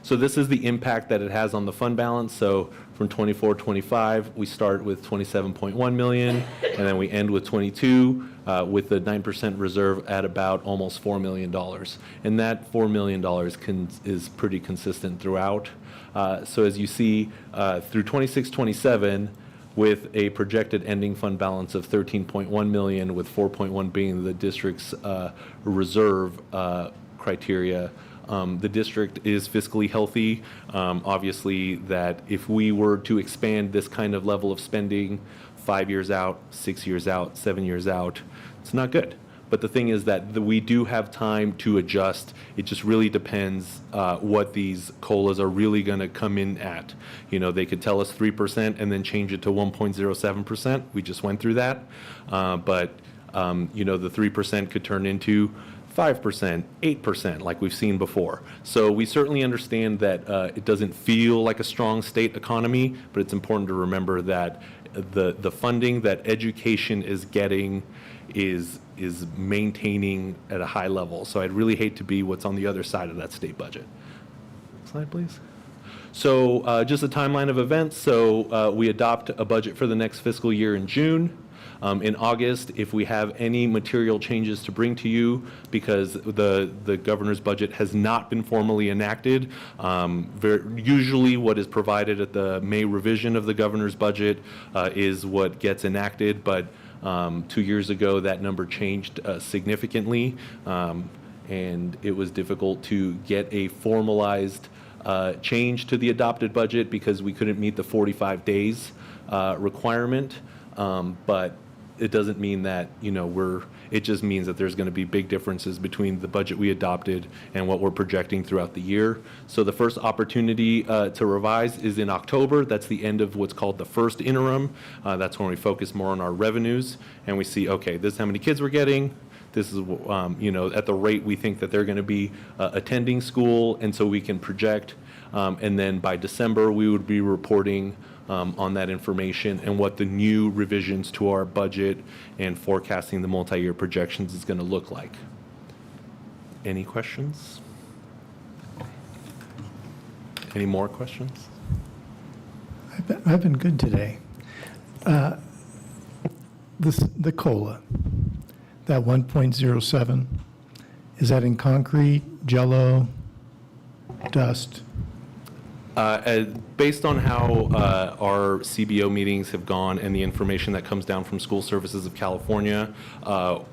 So this is the impact that it has on the fund balance. So from 24-25, we start with 27.1 million, and then we end with 22, with the 9% reserve at about almost $4 million. And that $4 million is pretty consistent throughout. So as you see, through 26-27, with a projected ending fund balance of 13.1 million, with 4.1 being the district's reserve criteria, the district is fiscally healthy. Obviously, that if we were to expand this kind of level of spending 5 years out, 6 years out, 7 years out, it's not good. But the thing is that we do have time to adjust. It just really depends what these COLAs are really going to come in at. They could tell us 3% and then change it to 1.07%. We just went through that. But the 3% could turn into 5%, 8%, like we've seen before. So we certainly understand that it doesn't feel like a strong state economy, but it's important to remember that the funding that education is getting is maintaining at a high level. So I'd really hate to be what's on the other side of that state budget. Next slide, please. So just a timeline of events. So we adopt a budget for the next fiscal year in June. In August, if we have any material changes to bring to you, because the governor's budget has not been formally enacted, usually what is provided at the May revision of the governor's budget is what gets enacted, but 2 years ago that number changed significantly, and it was difficult to get a formalized change to the adopted budget because we couldn't meet the 45 days requirement. But it doesn't mean that, it just means that there's going to be big differences between the budget we adopted and what we're projecting throughout the year. So the first opportunity to revise is in October. That's the end of what's called the first interim. That's when we focus more on our revenues and we see, okay, this is how many kids we're getting. This is, at the rate we think that they're going to be attending school, and so we can project. And then by December, we would be reporting on that information and what the new revisions to our budget and forecasting the multi-year projections is going to look like. Any questions? Any more questions? I've been good today. The COLA, that 1.07, is that in concrete, jello, dust? Based on how our CBO meetings have gone and the information that comes down from School Services of California,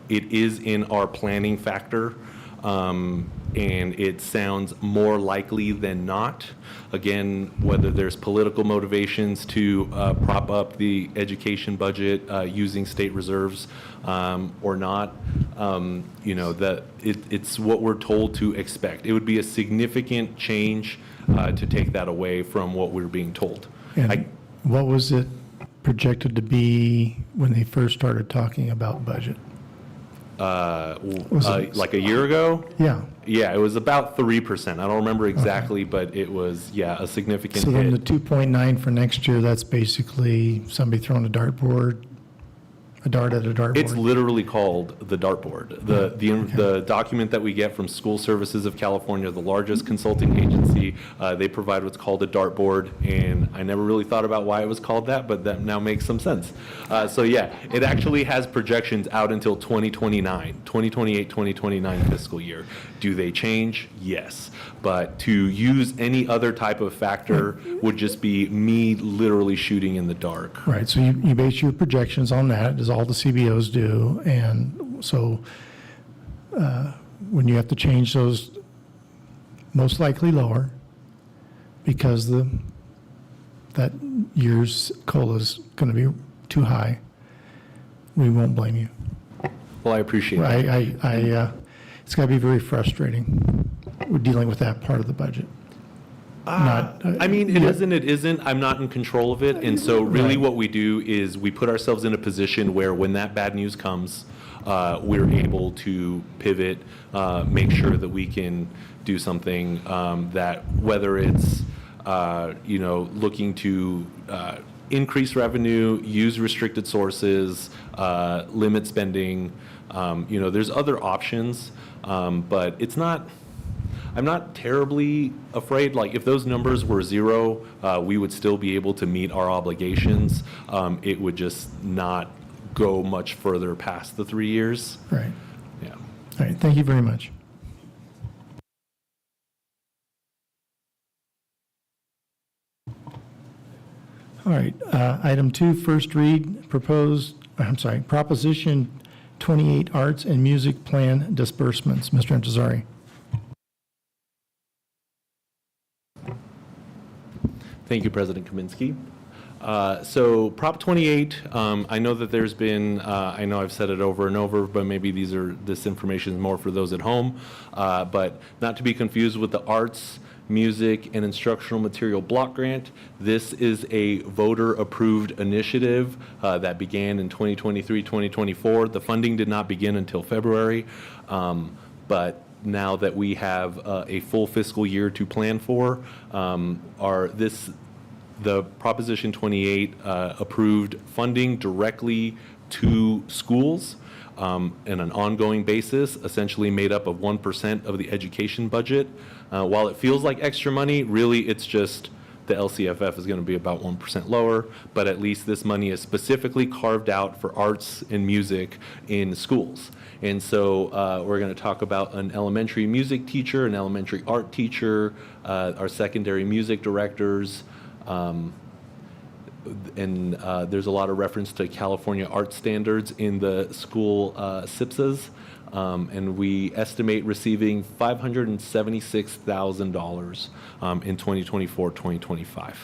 it is in our planning factor, and it sounds more likely than not. Again, whether there's political motivations to prop up the education budget using state reserves or not, it's what we're told to expect. It would be a significant change to take that away from what we're being told. And what was it projected to be when they first started talking about budget? Like a year ago? Yeah. Yeah, it was about 3%. I don't remember exactly, but it was, a significant So then the hit. 2.9 for next year, that's basically somebody throwing a dart at a dartboard? It's literally called the dartboard. The document that we get from School Services of California, the largest consulting agency, they provide what's called a dartboard, and I never really thought about why it was called that, but that now makes some sense. It actually has projections out until 2028, 2029 fiscal year. Do they change? Yes. But to use any other type of factor would just be me literally shooting in the dark. Right, so you base your projections on that, as all the CBOs do, and so when you have to change those, most likely lower, because that year's COLA is going to be too high, we won't blame you. Well, I appreciate that. It's got to be very frustrating. We're dealing with that part of the budget. It isn't. I'm not in control of it. And so really what we do is we put ourselves in a position where when that bad news comes, we're able to pivot, make sure that we can do something that whether it's, looking to increase revenue, use restricted sources, limit spending, there's other options, but it's not. I'm not terribly afraid. Like if those numbers were zero, we would still be able to meet our obligations. It would just not go much further past the 3 years. Right. Yeah. All right, thank you very much. All right, item 2, first read, Proposition 28 Arts and Music Plan Disbursements. Mr. Intezari. Thank you, President Kaminsky. So Prop 28, I know that there's been, I know I've said it over and over, but maybe this information is more for those at home, but not to be confused with the Arts, Music, and Instructional Material Block Grant. This is a voter-approved initiative that began in 2023, 2024. The funding did not begin until February, but now that we have a full fiscal year to plan for, the Proposition 28 approved funding directly to schools on an ongoing basis, essentially made up of 1% of the education budget. While it feels like extra money, really it's just the LCFF is going to be about 1% lower, but at least this money is specifically carved out for arts and music in schools. And so we're going to talk about an elementary music teacher, an elementary art teacher, our secondary music directors, and there's a lot of reference to California art standards in the school SIPSAs. and we estimate receiving $576,000 in 2024-2025.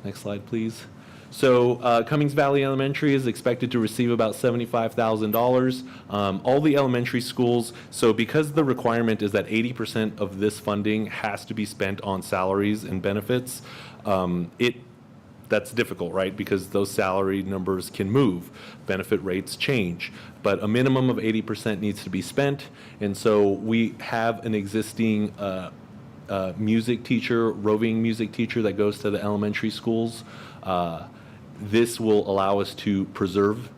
Next slide, please. So Cummings Valley Elementary is expected to receive about $75,000. All the elementary schools, so because the requirement is that 80% of this funding has to be spent on salaries and benefits, that's difficult, right? Because those salary numbers can move, benefit rates change, but a minimum of 80% needs to be spent. And so we have an existing music teacher, roving music teacher that goes to the elementary schools. This will allow us to preserve,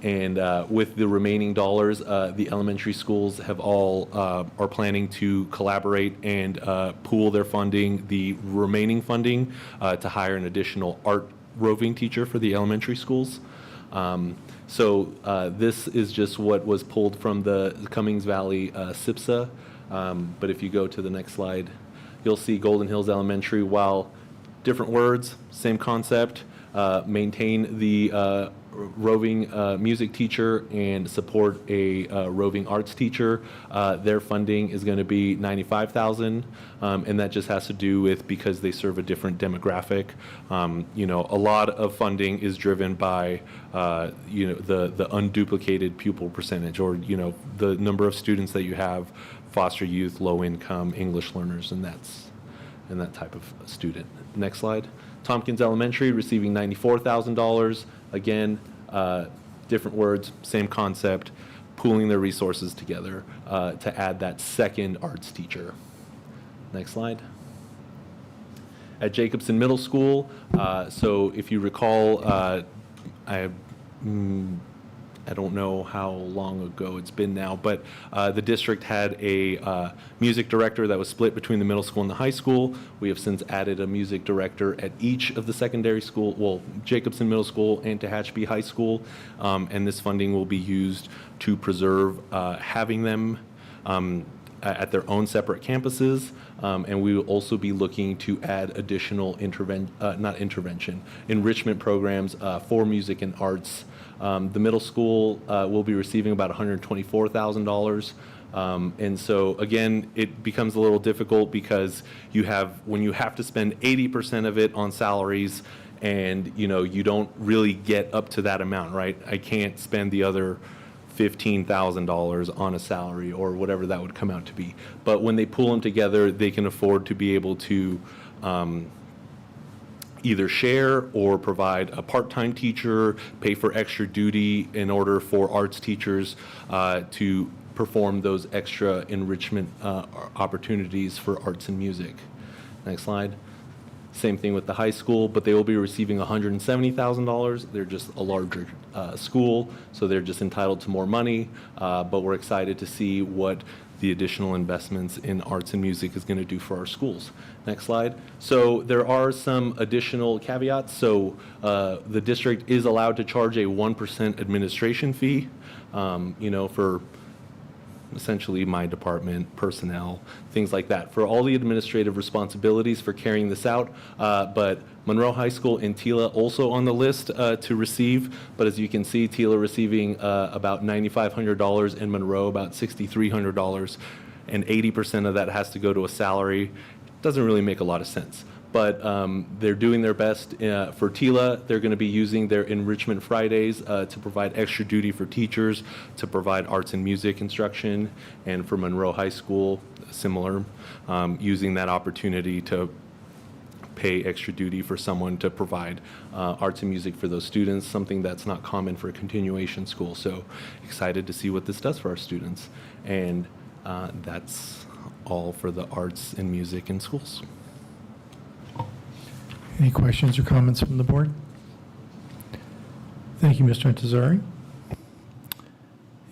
and with the remaining dollars, the elementary schools have all are planning to collaborate and pool their funding, the remaining funding, to hire an additional art roving teacher for the elementary schools. So this is just what was pulled from the Cummings Valley SIPSA. But if you go to the next slide, you'll see Golden Hills Elementary, while different words, same concept, maintain the roving music teacher and support a roving arts teacher. Their funding is going to be $95,000, and that just has to do with because they serve a different demographic. You know, a lot of funding is driven by you know, the unduplicated pupil percentage, or you know, the number of students that you have, foster youth, low income, English learners, and that type of student. Next slide. Tompkins Elementary receiving $94,000. Again, different words, same concept, pooling their resources together to add that second arts teacher. Next slide. At Jacobson Middle School, so if you recall, I don't know how long ago it's been now, but the district had a music director that was split between the middle school and the high school. We have since added a music director at each of the secondary school, well, Jacobson Middle School and Tehachapi High School, and this funding will be used to preserve having them at their own separate campuses, and we will also be looking to add additional enrichment programs for music and arts. The middle school will be receiving about $124,000. And so again, it becomes a little difficult because when you have to spend 80% of it on salaries, and you know, you don't really get up to that amount, right? I can't spend the other $15,000 on a salary or whatever that would come out to be. But when they pull them together, they can afford to be able to either share or provide a part-time teacher, pay for extra duty in order for arts teachers to perform those extra enrichment opportunities for arts and music. Next slide. Same thing with the high school, but they will be receiving $170,000. They're just a larger school, so they're just entitled to more money, but we're excited to see what the additional investments in arts and music is going to do for our schools. Next slide. So there are some additional caveats. So the district is allowed to charge a 1% administration fee, you know, for essentially my department, personnel, things like that, for all the administrative responsibilities for carrying this out. But Monroe High School and TILA also on the list to receive. But as you can see, TILA receiving about $9,500 and Monroe about $6,300, and 80% of that has to go to a salary. Doesn't really make a lot of sense. But they're doing their best. For TILA, they're going to be using their Enrichment Fridays to provide extra duty for teachers, to provide arts and music instruction. And for Monroe High School, similar, using that opportunity to pay extra duty for someone to provide arts and music for those students, something that's not common for a continuation school. So excited to see what this does for our students. And that's all for the arts and music in schools. Any questions or comments from the board? Thank you, Mr. Intezari.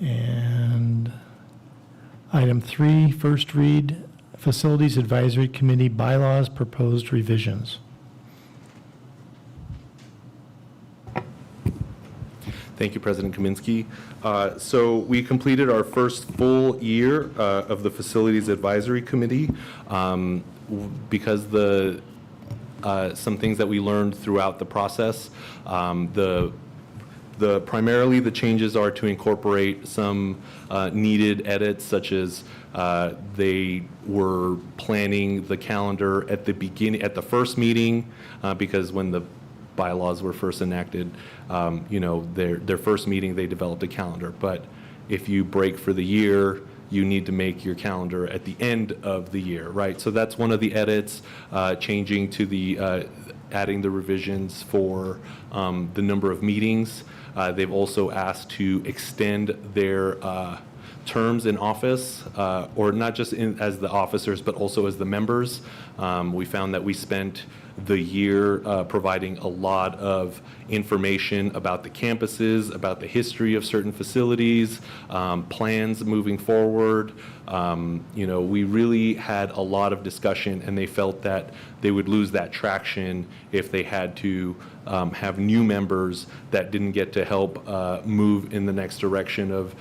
And item 3, first read, Facilities Advisory Committee bylaws proposed revisions. Thank you, President Kaminsky. So we completed our first full year of the Facilities Advisory Committee because some things that we learned throughout the process. The Primarily, the changes are to incorporate some needed edits, such as they were planning the calendar at the first meeting, because when the bylaws were first enacted, their first meeting, they developed a calendar. But if you break for the year, you need to make your calendar at the end of the year, right? So that's one of the edits, changing to the, adding the revisions for the number of meetings. They've also asked to extend their terms in office, or not just as the officers, but also as the members. We found that we spent the year providing a lot of information about the campuses, about the history of certain facilities, plans moving forward. We really had a lot of discussion, and they felt that they would lose that traction if they had to have new members that didn't get to help move in the next direction of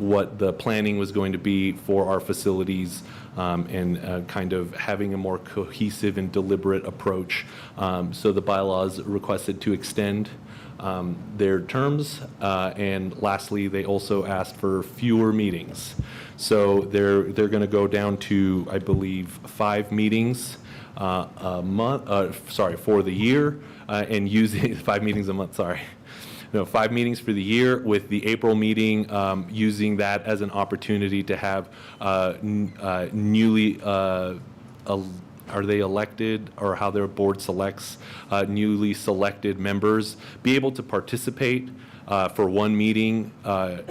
what the planning was going to be for our facilities, and kind of having a more cohesive and deliberate approach. So the bylaws requested to extend their terms, and lastly, they also asked for fewer meetings. So they're going to go down to, I believe, 5 meetings a month. For the year, and using 5 meetings a month. Sorry. No, 5 meetings for the year, with the April meeting using that as an opportunity to have newly, are they elected, or how their board selects newly selected members, be able to participate for one meeting,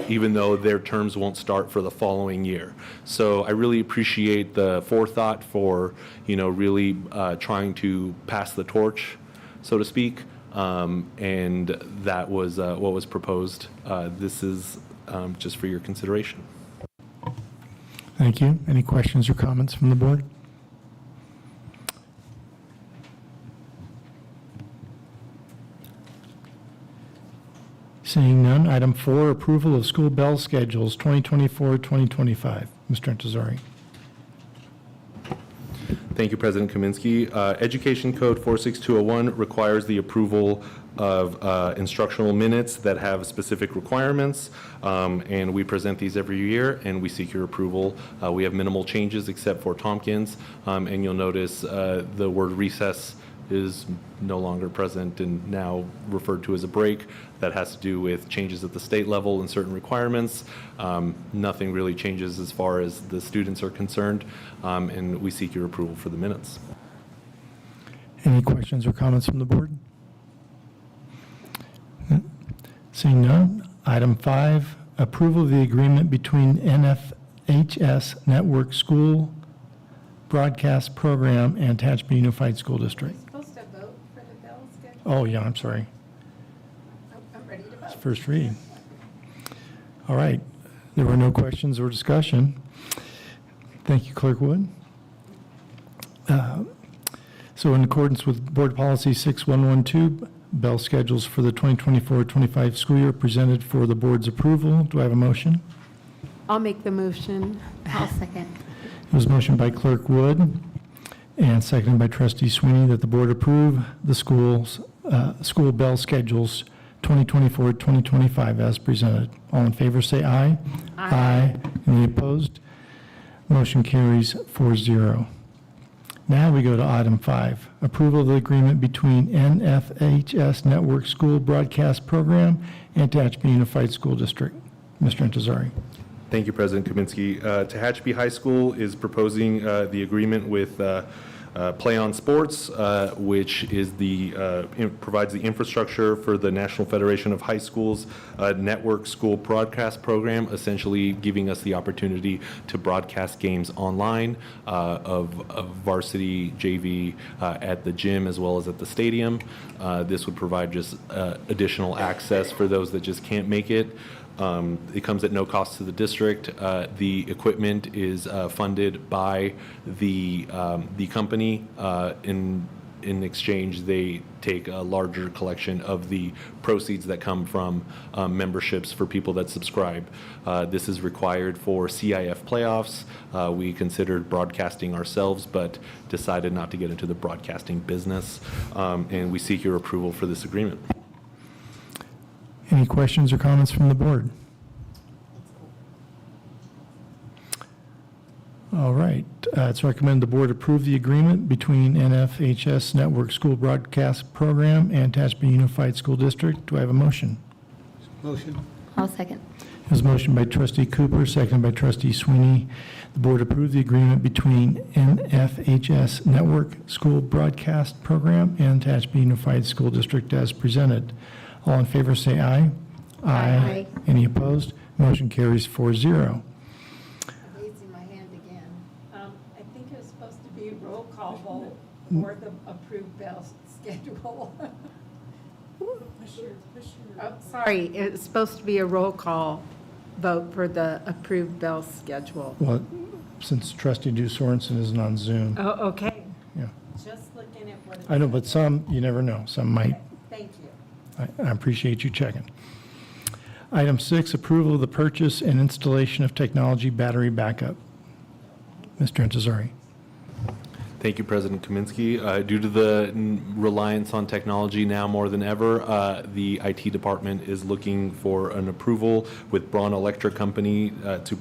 even though their terms won't start for the following year. So I really appreciate the forethought for, really trying to pass the torch, so to speak. And that was what was proposed. This is just for your consideration. Thank you. Any questions or comments from the board? Seeing none, item 4, approval of school bell schedules 2024-2025. Mr. Intezari. Thank you, President Kaminsky. Education Code 46201 requires the approval of instructional minutes that have specific requirements, and we present these every year, and we seek your approval. We have minimal changes except for Tompkins, and you'll notice the word recess is no longer present and now referred to as a break. That has to do with changes at the state level and certain requirements. Nothing really changes as far as the students are concerned, and we seek your approval for the minutes. Any questions or comments from the board? Seeing none, item 5, approval of the agreement between NFHS Network School Broadcast Program and Tehachapi Unified School District. Supposed to vote for the bell schedule? Oh, yeah, I'm sorry. I'm ready to vote. It's first read. All right. There were no questions or discussion. Thank you, Clerk Wood. So in accordance with Board Policy 6112, bell schedules for the 2024-25 school year presented for the board's approval. Do I have a motion? I'll make the motion. I'll second. It was motioned by Clerk Wood and seconded by Trustee Sweeney that the board approve the school bell schedules 2024-2025 as presented. All in favor say aye. Aye. Any opposed? Motion carries 4-0. Now we go to item 5, approval of the agreement between NFHS Network School Broadcast Program and Tehachapi Unified School District. Mr. Intezari. Thank you, President Kaminsky. Tehachapi High School is proposing the agreement with Play On Sports, which is provides the infrastructure for the National Federation of High Schools network school broadcast program, essentially giving us the opportunity to broadcast games online of varsity JV at the gym as well as at the stadium. This would provide just additional access for those that just can't make it. It comes at no cost to the district. The equipment is funded by the company. In exchange, they take a larger collection of the proceeds that come from memberships for people that subscribe. This is required for CIF playoffs. We considered broadcasting ourselves, but decided not to get into the broadcasting business, and we seek your approval for this agreement. Any questions or comments from the board? All right, it's recommended the board approve the agreement between NFHS Network School Broadcast Program and Tehachapi Unified School District. Do I have a motion? Motion. I'll second. There's a motion by trustee Cooper, seconded by trustee Sweeney. The board approve the agreement between NFHS Network School Broadcast Program and Tehachapi Unified School District as presented. All in favor say aye. Aye. Any opposed? Motion carries 4-0. Raising my hand again. I think it was supposed to be a roll call vote for the approved bell schedule. Oh, sorry, it's supposed to be a roll call vote for the approved bell schedule. Well, since trustee Drew Sorensen isn't on Zoom. Oh, okay. Yeah. Just looking at what. I know, but some, you never know. Some might. Thank you. I appreciate you checking. Item 6, approval of the purchase and installation of technology battery backup. Mr. Intezari. Thank you, President Kaminsky. Due to the reliance on technology now more than ever, the IT department is looking for an approval with Braun Electric Company to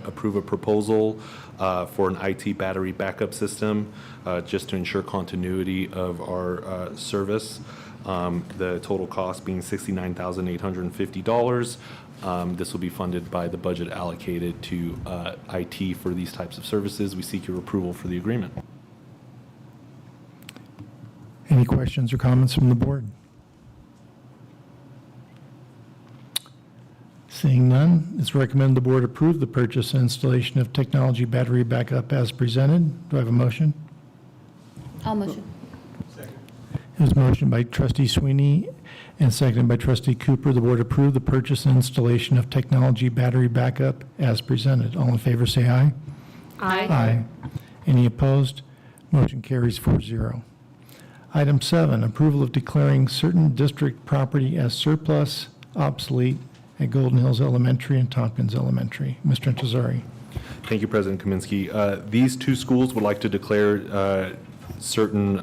approve a proposal for an IT battery backup system just to ensure continuity of our service. The total cost being $69,850. This will be funded by the budget allocated to IT for these types of services. We seek your approval for the agreement. Any questions or comments from the board? Seeing none, it's recommended the board approve the purchase and installation of technology battery backup as presented. Do I have a motion? I'll motion. There's a motion by trustee Sweeney and seconded by trustee Cooper. The board approve the purchase and installation of technology battery backup as presented. All in favor say aye. Aye. Any opposed? Motion carries 4-0. Item 7, approval of declaring certain district property as surplus, obsolete at Golden Hills Elementary and Tompkins Elementary. Mr. Intezari. Thank you, President Kaminsky. These two schools would like to declare certain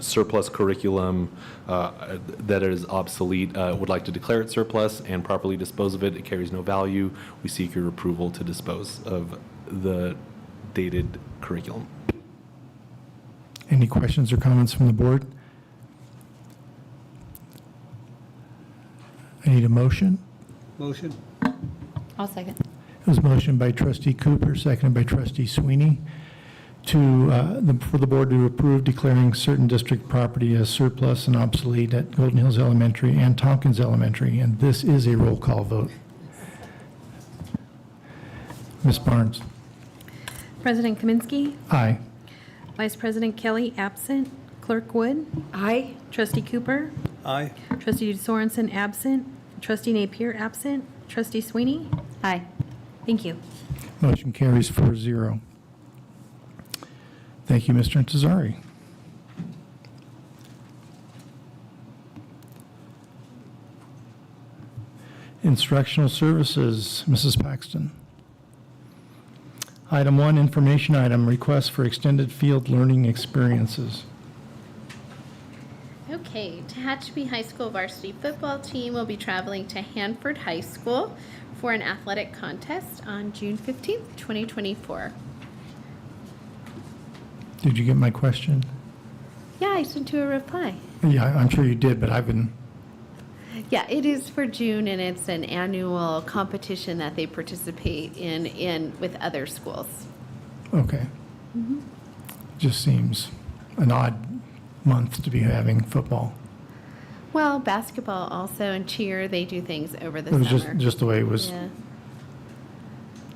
surplus curriculum that is obsolete, would like to declare it surplus and properly dispose of it. It carries no value. We seek your approval to dispose of the dated curriculum. Any questions or comments from the board? I need a motion. Motion. I'll second. It was motioned by trustee Cooper, seconded by trustee Sweeney, for the board to approve declaring certain district property as surplus and obsolete at Golden Hills Elementary and Tompkins Elementary, and this is a roll call vote. Ms. Barnes. President Kaminsky, Aye. Vice President Kelly absent, Clerk Wood, Aye. Trustee Cooper, Aye. Trustee Sorensen absent, Trustee Napier absent, Trustee Sweeney. Aye. Thank you. Motion carries 4-0. Thank you, Mr. Intezari. Instructional Services, Mrs. Paxton. Item 1, information item, request for extended field learning experiences. Okay, Tehachapi High School varsity football team will be traveling to Hanford High School for an athletic contest on June 15th, 2024. Did you get my question? Yeah, I sent you a reply. Yeah, I'm sure you did, but I've been, Yeah, it is for June, and it's an annual competition that they participate in with other schools. okay. Just seems an odd month to be having football. Well, basketball also and cheer, they do things over the It was summer. just the way it was Yeah.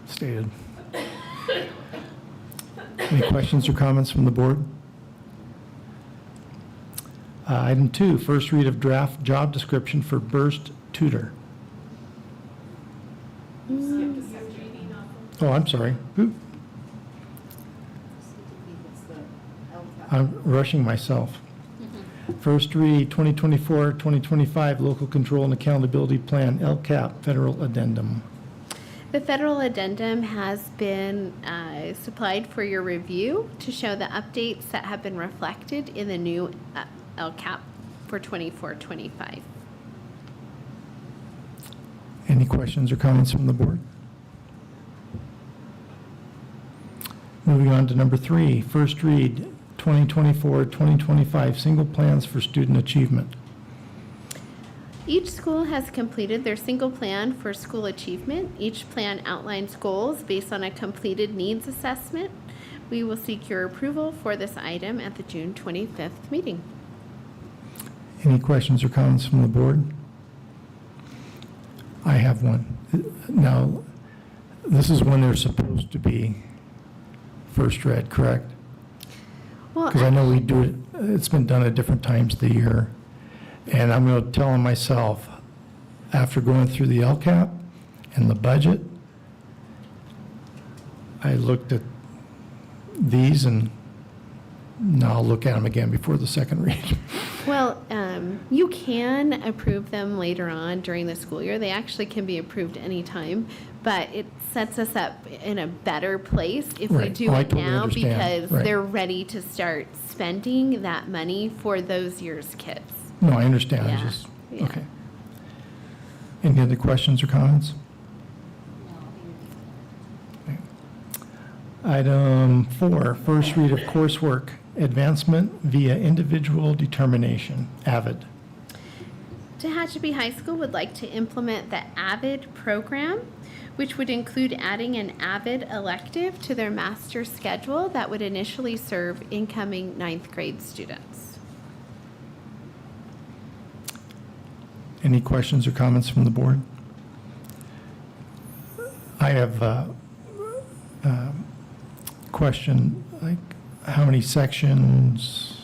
stated. Any questions or comments from the board? Item 2, first read of draft job description for burst tutor. Oh, I'm sorry. Oop. I'm rushing myself. First read 2024-2025 Local Control and Accountability Plan, LCAP, Federal Addendum. The federal addendum has been supplied for your review to show the updates that have been reflected in the new LCAP for 24-25. Any questions or comments from the board? Moving on to number 3, first read 2024-2025 single plans for student achievement. Each school has completed their single plan for school achievement. Each plan outlines goals based on a completed needs assessment. We will seek your approval for this item at the June 25th meeting. Any questions or comments from the board? I have one. Now, this is when they're supposed to be first read, correct? Well, Because I know we do it, it's been done at different times of the year. And I'm going to tell myself, after going through the LCAP and the budget, I looked at these and now I'll look at them again before the second read. Well, you can approve them later on during the school year. They actually can be approved anytime, but it sets us up in a better place if we Right. do Oh, I it totally now understand. because Right. they're ready to start spending that money for those year's kids. No, I understand. I Yeah, just, yeah. okay. Any other questions or comments? Okay. Item 4, first read of coursework, advancement via individual determination, AVID. Tehachapi High School would like to implement the AVID program, which would include adding an AVID elective to their master schedule that would initially serve incoming 9th grade students. Any questions or comments from the board? I have a question, like, how many sections?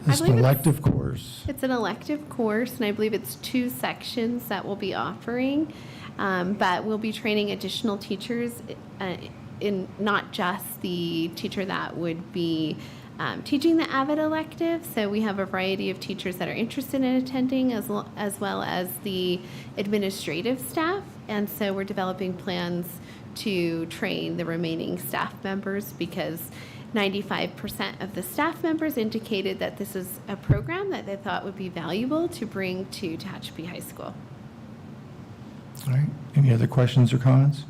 Is it an elective course? It's an elective course, and I believe it's 2 sections that we'll be offering, but we'll be training additional teachers in not just the teacher that would be teaching the AVID elective. So we have a variety of teachers that are interested in attending as well as the administrative staff. And so we're developing plans to train the remaining staff members because 95% of the staff members indicated that this is a program that they thought would be valuable to bring to Tehachapi High School. All right, any other questions or comments?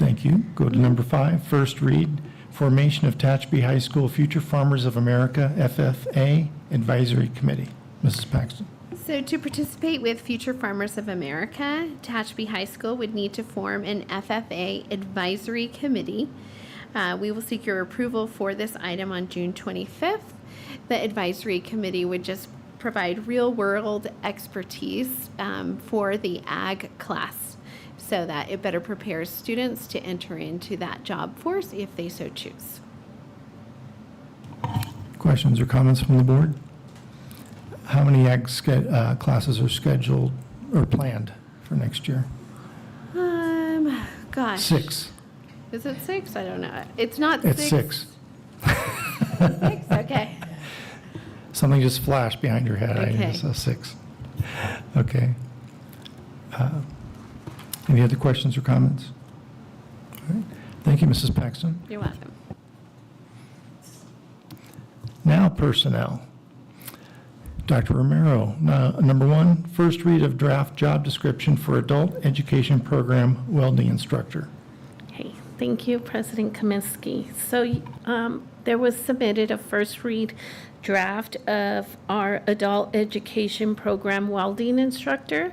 Thank you. Go to number 5, first read, formation of Tehachapi High School Future Farmers of America, FFA Advisory Committee. Mrs. Paxton. So to participate with Future Farmers of America, Tehachapi High School would need to form an FFA advisory committee. We will seek your approval for this item on June 25th. The advisory committee would just provide real-world expertise for the ag class so that it better prepares students to enter into that job force if they so choose. Questions or comments from the board? How many ag classes are scheduled or planned for next year? Gosh. 6. Is it 6? I don't know. It's not It's 6. 6. Okay. Something just flashed behind your head. Okay. I saw 6. Okay. Any other questions or comments? All right. Thank you, Mrs. Paxton. You're welcome. Now personnel. Dr. Romero, number 1, first read of draft job description for adult education program welding instructor. Okay, thank you, President Kaminsky. So there was submitted a first read draft of our adult education program welding instructor.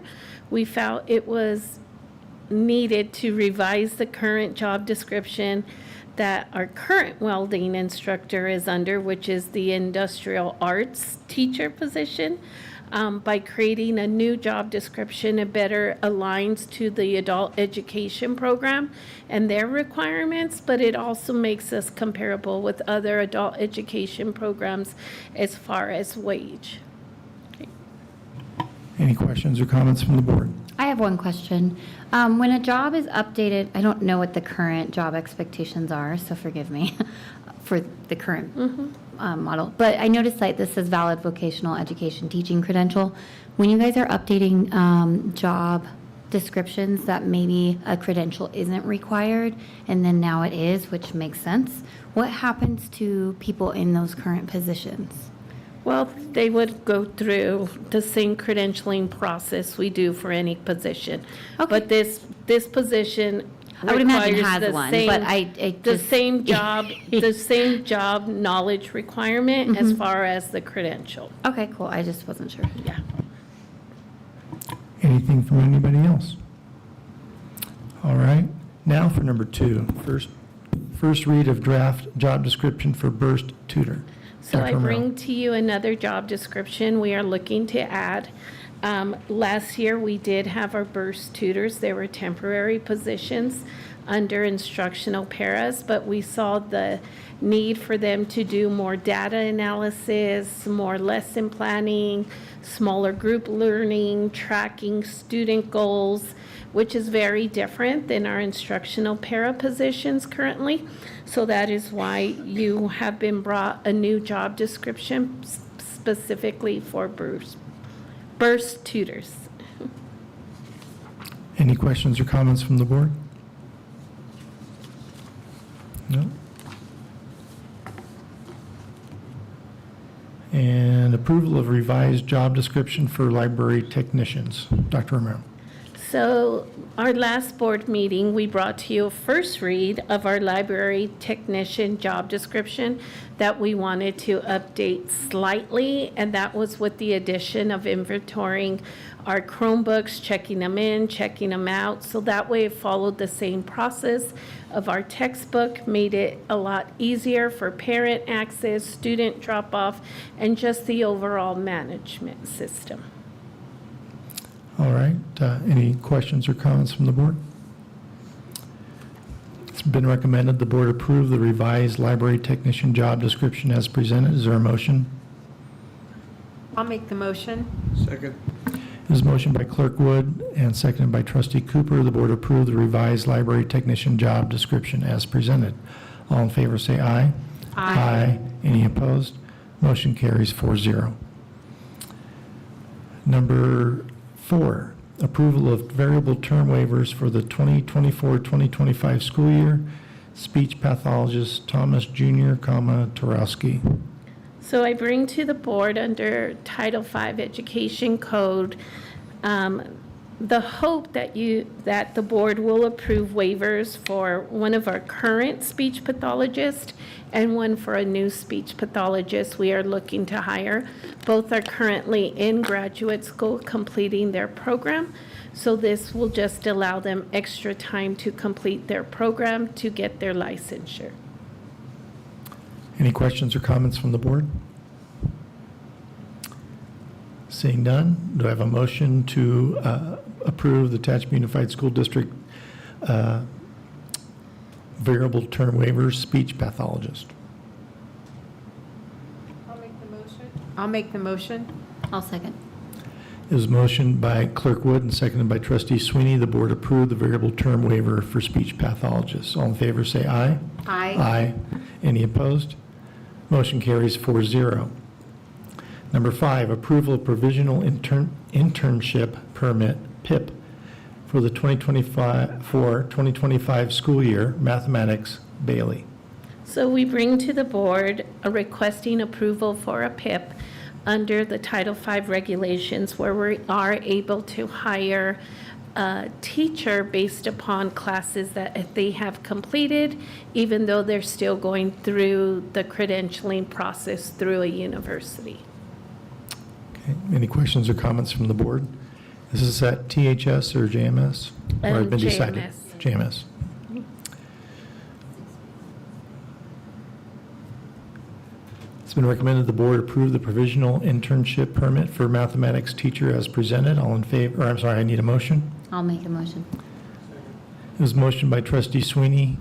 We felt it was needed to revise the current job description that our current welding instructor is under, which is the industrial arts teacher position, by creating a new job description. It better aligns to the adult education program and their requirements, but it also makes us comparable with other adult education programs as far as wage. Any questions or comments from the board? I have one question. When a job is updated, I don't know what the current job expectations are, so forgive me for the current model. But I noticed that this says valid vocational education teaching credential. When you guys are updating job descriptions that maybe a credential isn't required and then now it is, which makes sense, what happens to people in those current positions? Well, they would go through the same credentialing process we do for any position. But this position I would imagine requires has the one, same- but I the just- same job, the same job knowledge requirement as Mhm. far as the credential. Okay, cool. I just wasn't sure. Yeah. Anything from anybody else? All right, now for number 2, first read of draft job description for burst tutor. So I Dr. Romero. bring to you another job description we are looking to add. Last year, we did have our burst tutors. They were temporary positions under instructional paras, but we saw the need for them to do more data analysis, more lesson planning, smaller group learning, tracking student goals, which is very different than our instructional para positions currently. So that is why you have been brought a new job description specifically for burst tutors. Any questions or comments from the board? No? And approval of revised job description for library technicians. Dr. Romero. So our last board meeting, we brought to you a first read of our library technician job description that we wanted to update slightly, and that was with the addition of inventorying our Chromebooks, checking them in, checking them out. So that way it followed the same process of our textbook, made it a lot easier for parent access, student drop-off, and just the overall management system. All right, any questions or comments from the board? It's been recommended the board approve the revised library technician job description as presented. Is there a motion? I'll make the motion. Second. There's a motion by Clerk Wood and seconded by Trustee Cooper. The board approve the revised library technician job description as presented. All in favor say aye. Aye. Any opposed? Motion carries 4-0. Number 4, approval of variable term waivers for the 2024-2025 school year. Speech pathologist Thomas Jr., Tarowski. So I bring to the board under Title V Education Code, the hope that the board will approve waivers for one of our current speech pathologists and one for a new speech pathologist we are looking to hire. Both are currently in graduate school completing their program. So this will just allow them extra time to complete their program to get their licensure. Any questions or comments from the board? Seeing none, do I have a motion to approve the Tehachapi Unified School District variable term waivers speech pathologist? I'll make the motion. I'll second. It was motioned by Clerk Wood and seconded by Trustee Sweeney. The board approved the variable term waiver for speech pathologists. All in favor say aye. Aye. Aye. Any opposed? Motion carries 4-0. Number 5, approval of provisional internship permit, PIP, for the 2024-2025 school year, mathematics, Bailey. So we bring to the board a requesting approval for a PIP under the Title V regulations where we are able to hire a teacher based upon classes that they have completed, even though they're still going through the credentialing process through a university. Okay. Any questions or comments from the board? Is this at THS or JMS? Or has been decided? JMS. It's been recommended the board approve the provisional internship permit for mathematics teacher as presented. All in favor, or I'm sorry, I need a motion. I'll make a motion. It was motioned by Trustee Sweeney,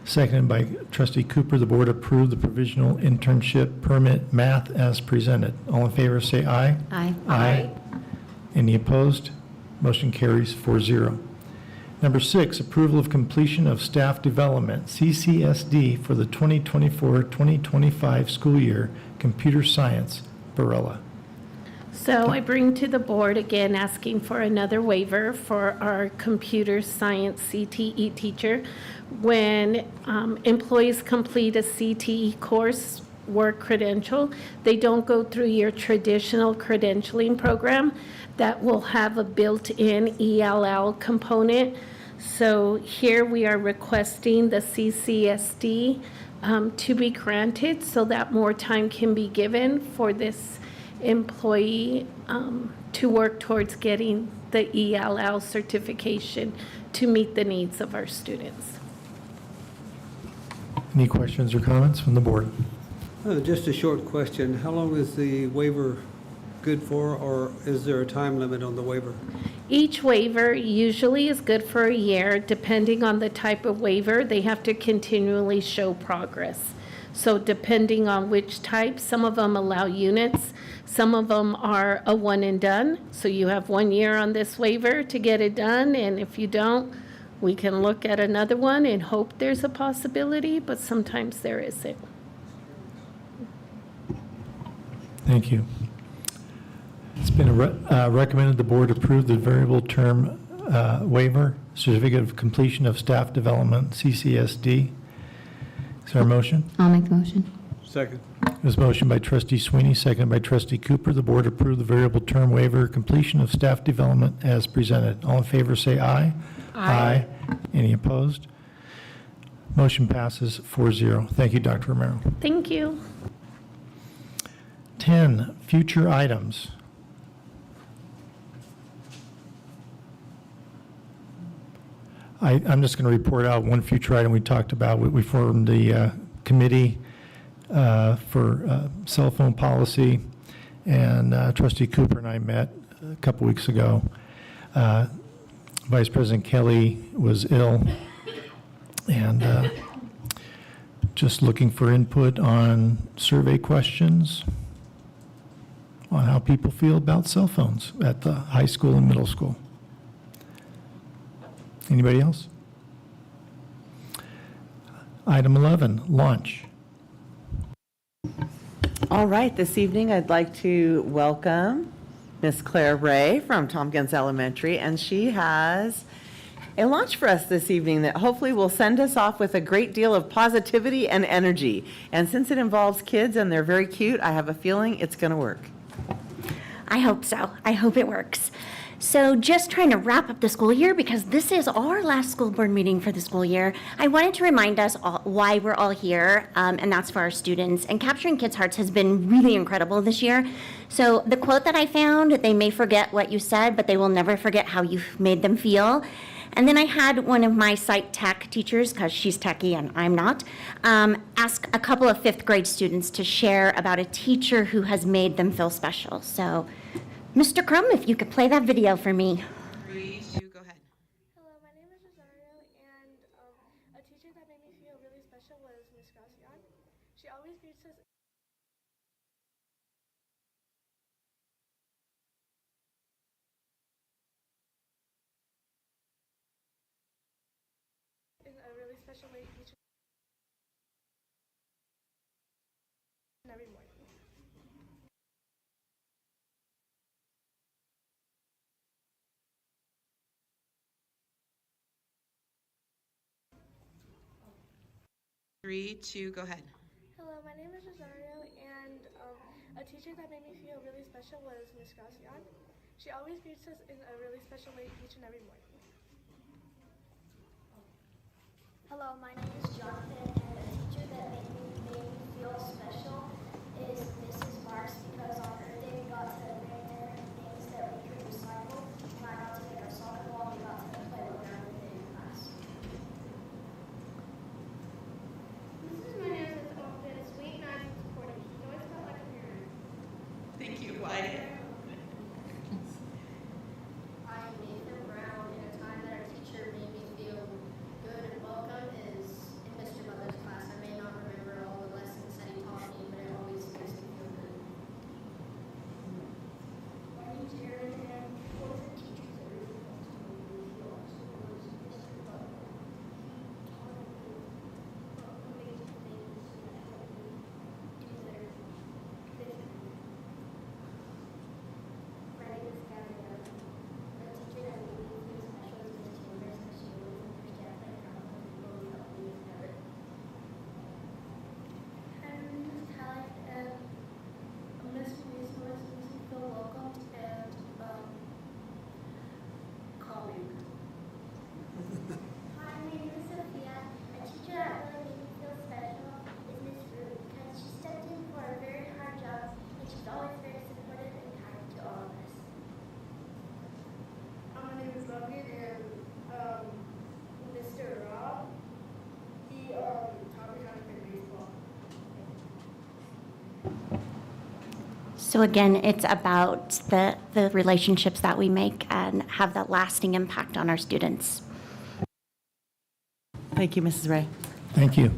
seconded by Trustee Cooper. The board approved the provisional internship permit math as presented. All in favor say aye. Aye. Aye. Any opposed? Motion carries 4-0. Number 6, approval of completion of staff development, CCSD, for the 2024-2025 school year, computer science, Barella. So I bring to the board again asking for another waiver for our computer science CTE teacher. When employees complete a CTE course work credential. They don't go through your traditional credentialing program that will have a built-in ELL component. So here we are requesting the CCSD to be granted so that more time can be given for this employee to work towards getting the ELL certification to meet the needs of our students. Any questions or comments from the board? Just a short question. How long is the waiver good for, or is there a time limit on the waiver? Each waiver usually is good for a year. Depending on the type of waiver, they have to continually show progress. So depending on which type, some of them allow units, some of them are a one and done. So you have 1 year on this waiver to get it done, and if you don't, we can look at another one and hope there's a possibility, but sometimes there isn't. Thank you. It's been recommended the board approve the variable term waiver, certificate of completion of staff development, CCSD. Is there a motion? I'll make the motion. Second. There's a motion by trustee Sweeney, seconded by trustee Cooper. The board approve the variable term waiver, completion of staff development as presented. All in favor say aye. Aye. Any opposed? Motion passes 4-0. Thank you, Dr. Romero. Thank you. 10, future items. I'm just going to report out one future item we talked about. We formed the committee for cell phone policy, and trustee Cooper and I met a couple weeks ago. Vice President Kelly was ill, and just looking for input on survey questions on how people feel about cell phones at the high school and middle school. Anybody else? Item 11, launch. All right, this evening I'd like to welcome Miss Claire Ray from Tompkins Elementary, and she has a launch for us this evening that hopefully will send us off with a great deal of positivity and energy. And since it involves kids and they're very cute, I have a feeling it's going to work. I hope so. I hope it works. So just trying to wrap up the school year because this is our last school board meeting for the school year. I wanted to remind us all why we're all here, and that's for our students. And capturing kids' hearts has been really incredible this year. So the quote that I found, they may forget what you said, but they will never forget how you made them feel. And then I had one of my psych tech teachers, because she's techie and I'm not, ask a couple of 5th grade students to share about a teacher who has made them feel special. So, Mr. Crum, if you could play that video for me. 3, 2, go ahead. Hello, my name is Rosario, and a teacher that made me feel really special was Miss Gracian. She always greets us in a really special way each and every morning. Three, two, go ahead. Hello, my name is Rosario, and a teacher that made me feel really special was Miss Gracian. She always greets us in a really special way each and every morning. Hello, my name is Jonathan, and a teacher that made me feel special is Mrs. Marks, because on Earth Day we got to bring in things that we could recycle, and I got to make our soccer ball, and we got to play around with it in class. Mrs. Menez has been sweet, nice, and supportive. She's always felt like a parent. Thank you, Wyatt. I am Nathan Brown. In a time So again, it's about the relationships that we make and have that lasting impact on our students. Thank you, Mrs. Ray. Thank you.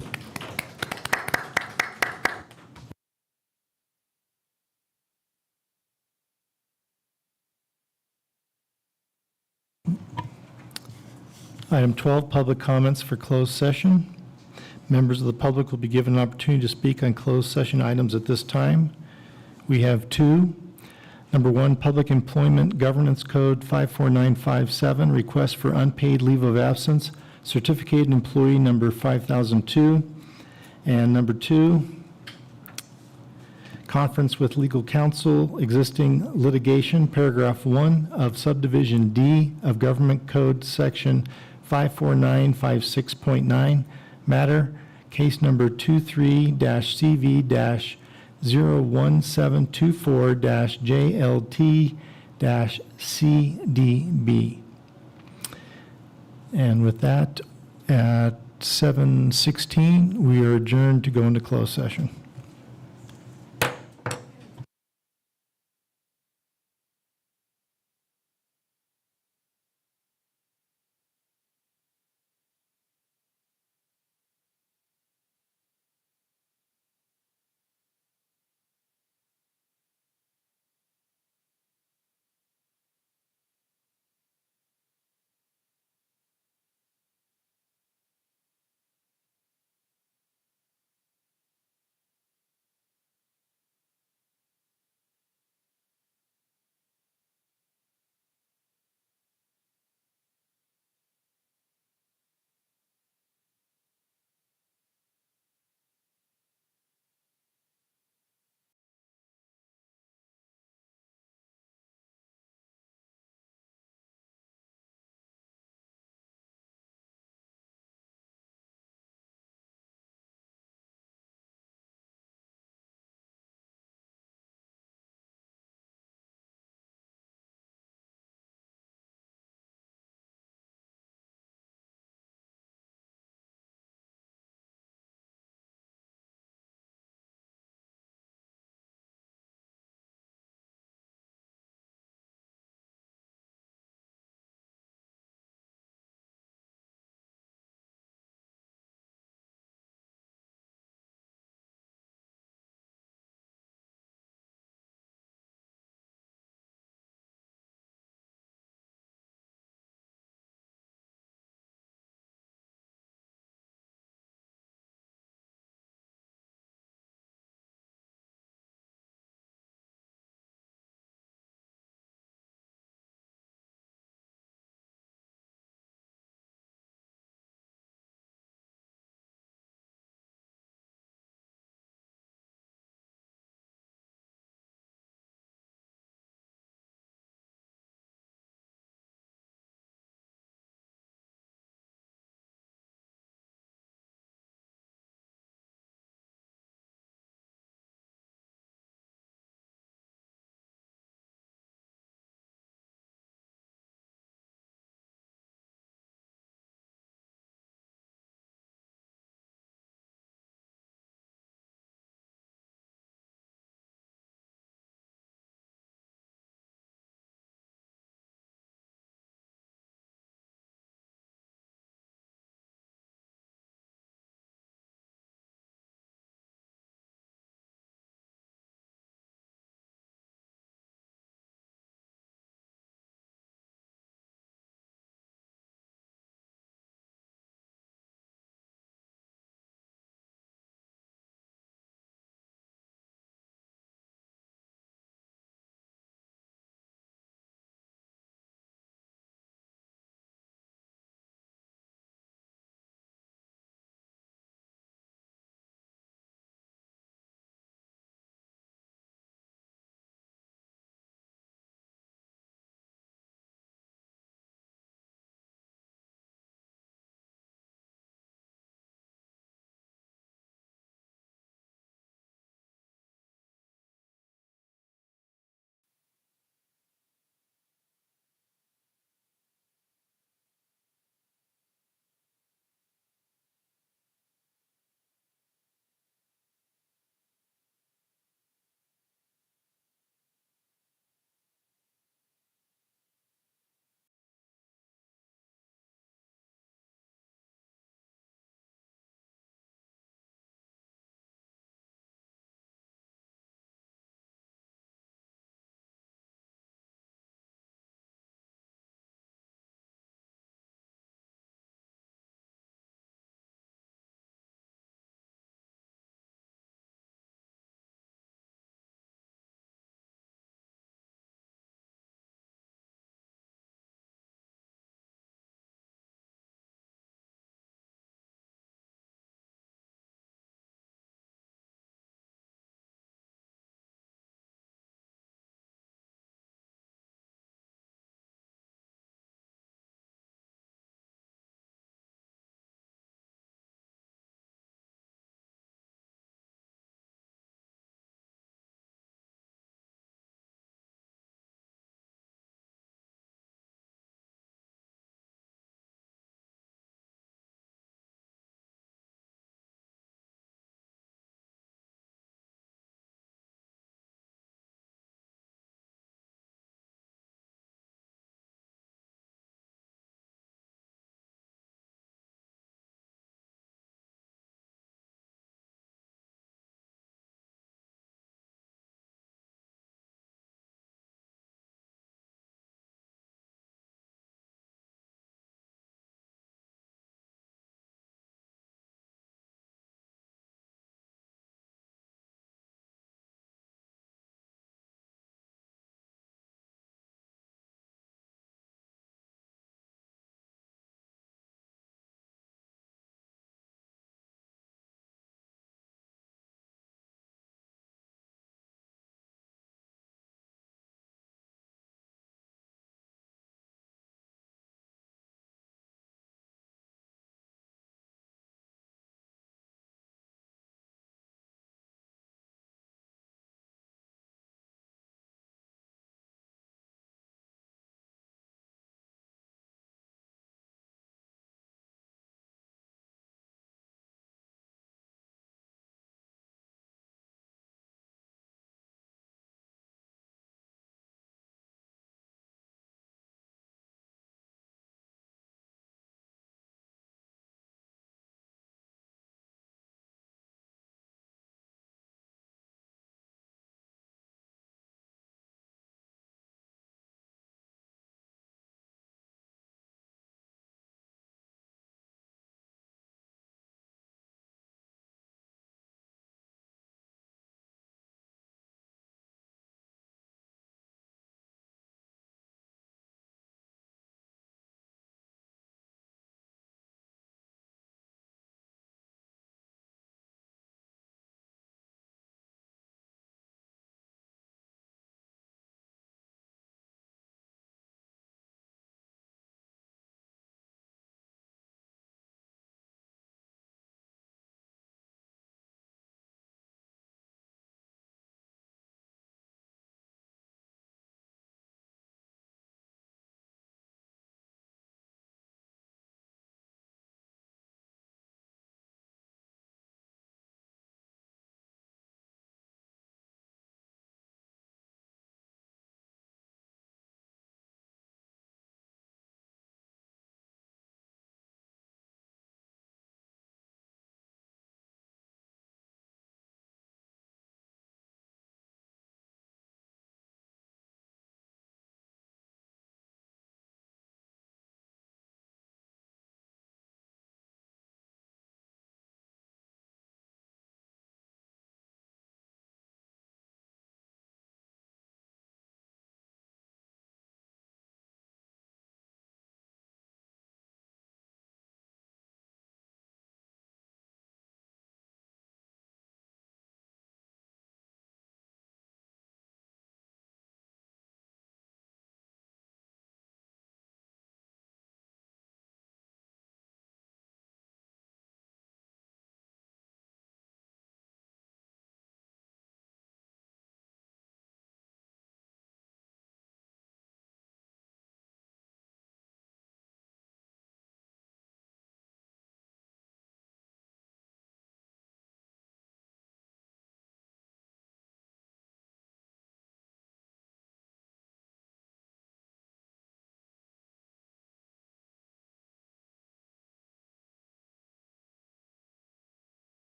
Item 12, public comments for closed session. Members of the public will be given an opportunity to speak on closed session items at this time. We have two. Number one, Public Employment Governance Code 54957, request for unpaid leave of absence, certificated employee number 5002. And number two, conference with legal counsel, existing litigation, paragraph 1 of subdivision D of Government Code section 54956.9, matter, case number 23-CV-01724-JLT-CDB. And with that, at 7:16, we are adjourned to go into closed session.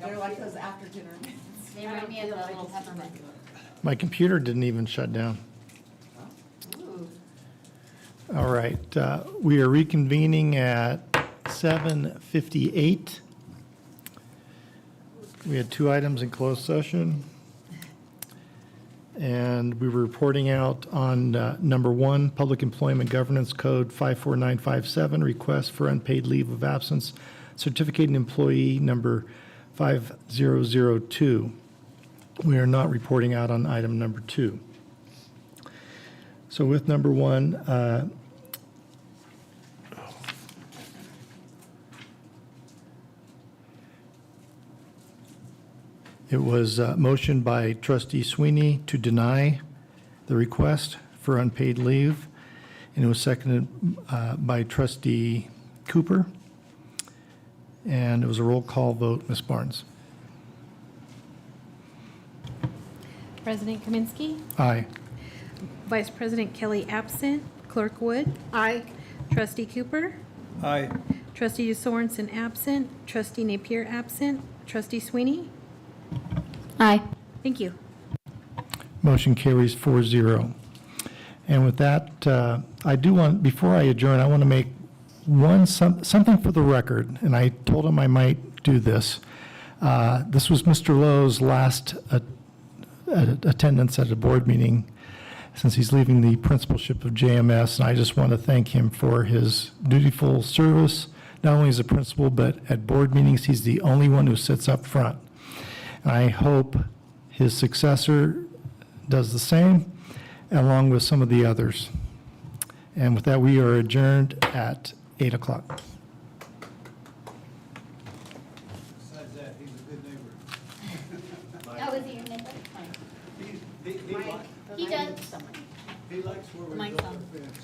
They're like those after dinner mints. They remind me of the little peppermint. My computer didn't even shut down. Ooh. All right, we are reconvening at 7:58. We had 2 items in closed session. And we were reporting out on number 1, Public Employment Governance Code 54957, request for unpaid leave of absence, certificated employee number 5002. We are not reporting out on item number 2. So with number 1, it was motioned by trustee Sweeney to deny the request for unpaid leave, and it was seconded by trustee Cooper. And it was a roll call vote. Ms. Barnes? President Kaminsky, Aye. Vice President Kelly absent, Clerk Wood. Aye. Trustee Cooper, Aye. Trustee Sorensen absent, Trustee Napier absent, Trustee Sweeney. Aye. Thank you. Motion carries 4-0. And with that, I do want, before I adjourn, I want to make something for the record, and I told him I might do this. This was Mr. Lowe's last attendance at a board meeting since he's leaving the principalship of JMS, and I just want to thank him for his dutiful service, not only as a principal, but at board meetings, he's the only one who sits up front. And I hope his successor does the same, along with some of the others. And with that, we are adjourned at 8 o'clock. Besides that, he's a good neighbor. Oh, is he your neighbor? He He does. likes where we Mine's built on. the fence.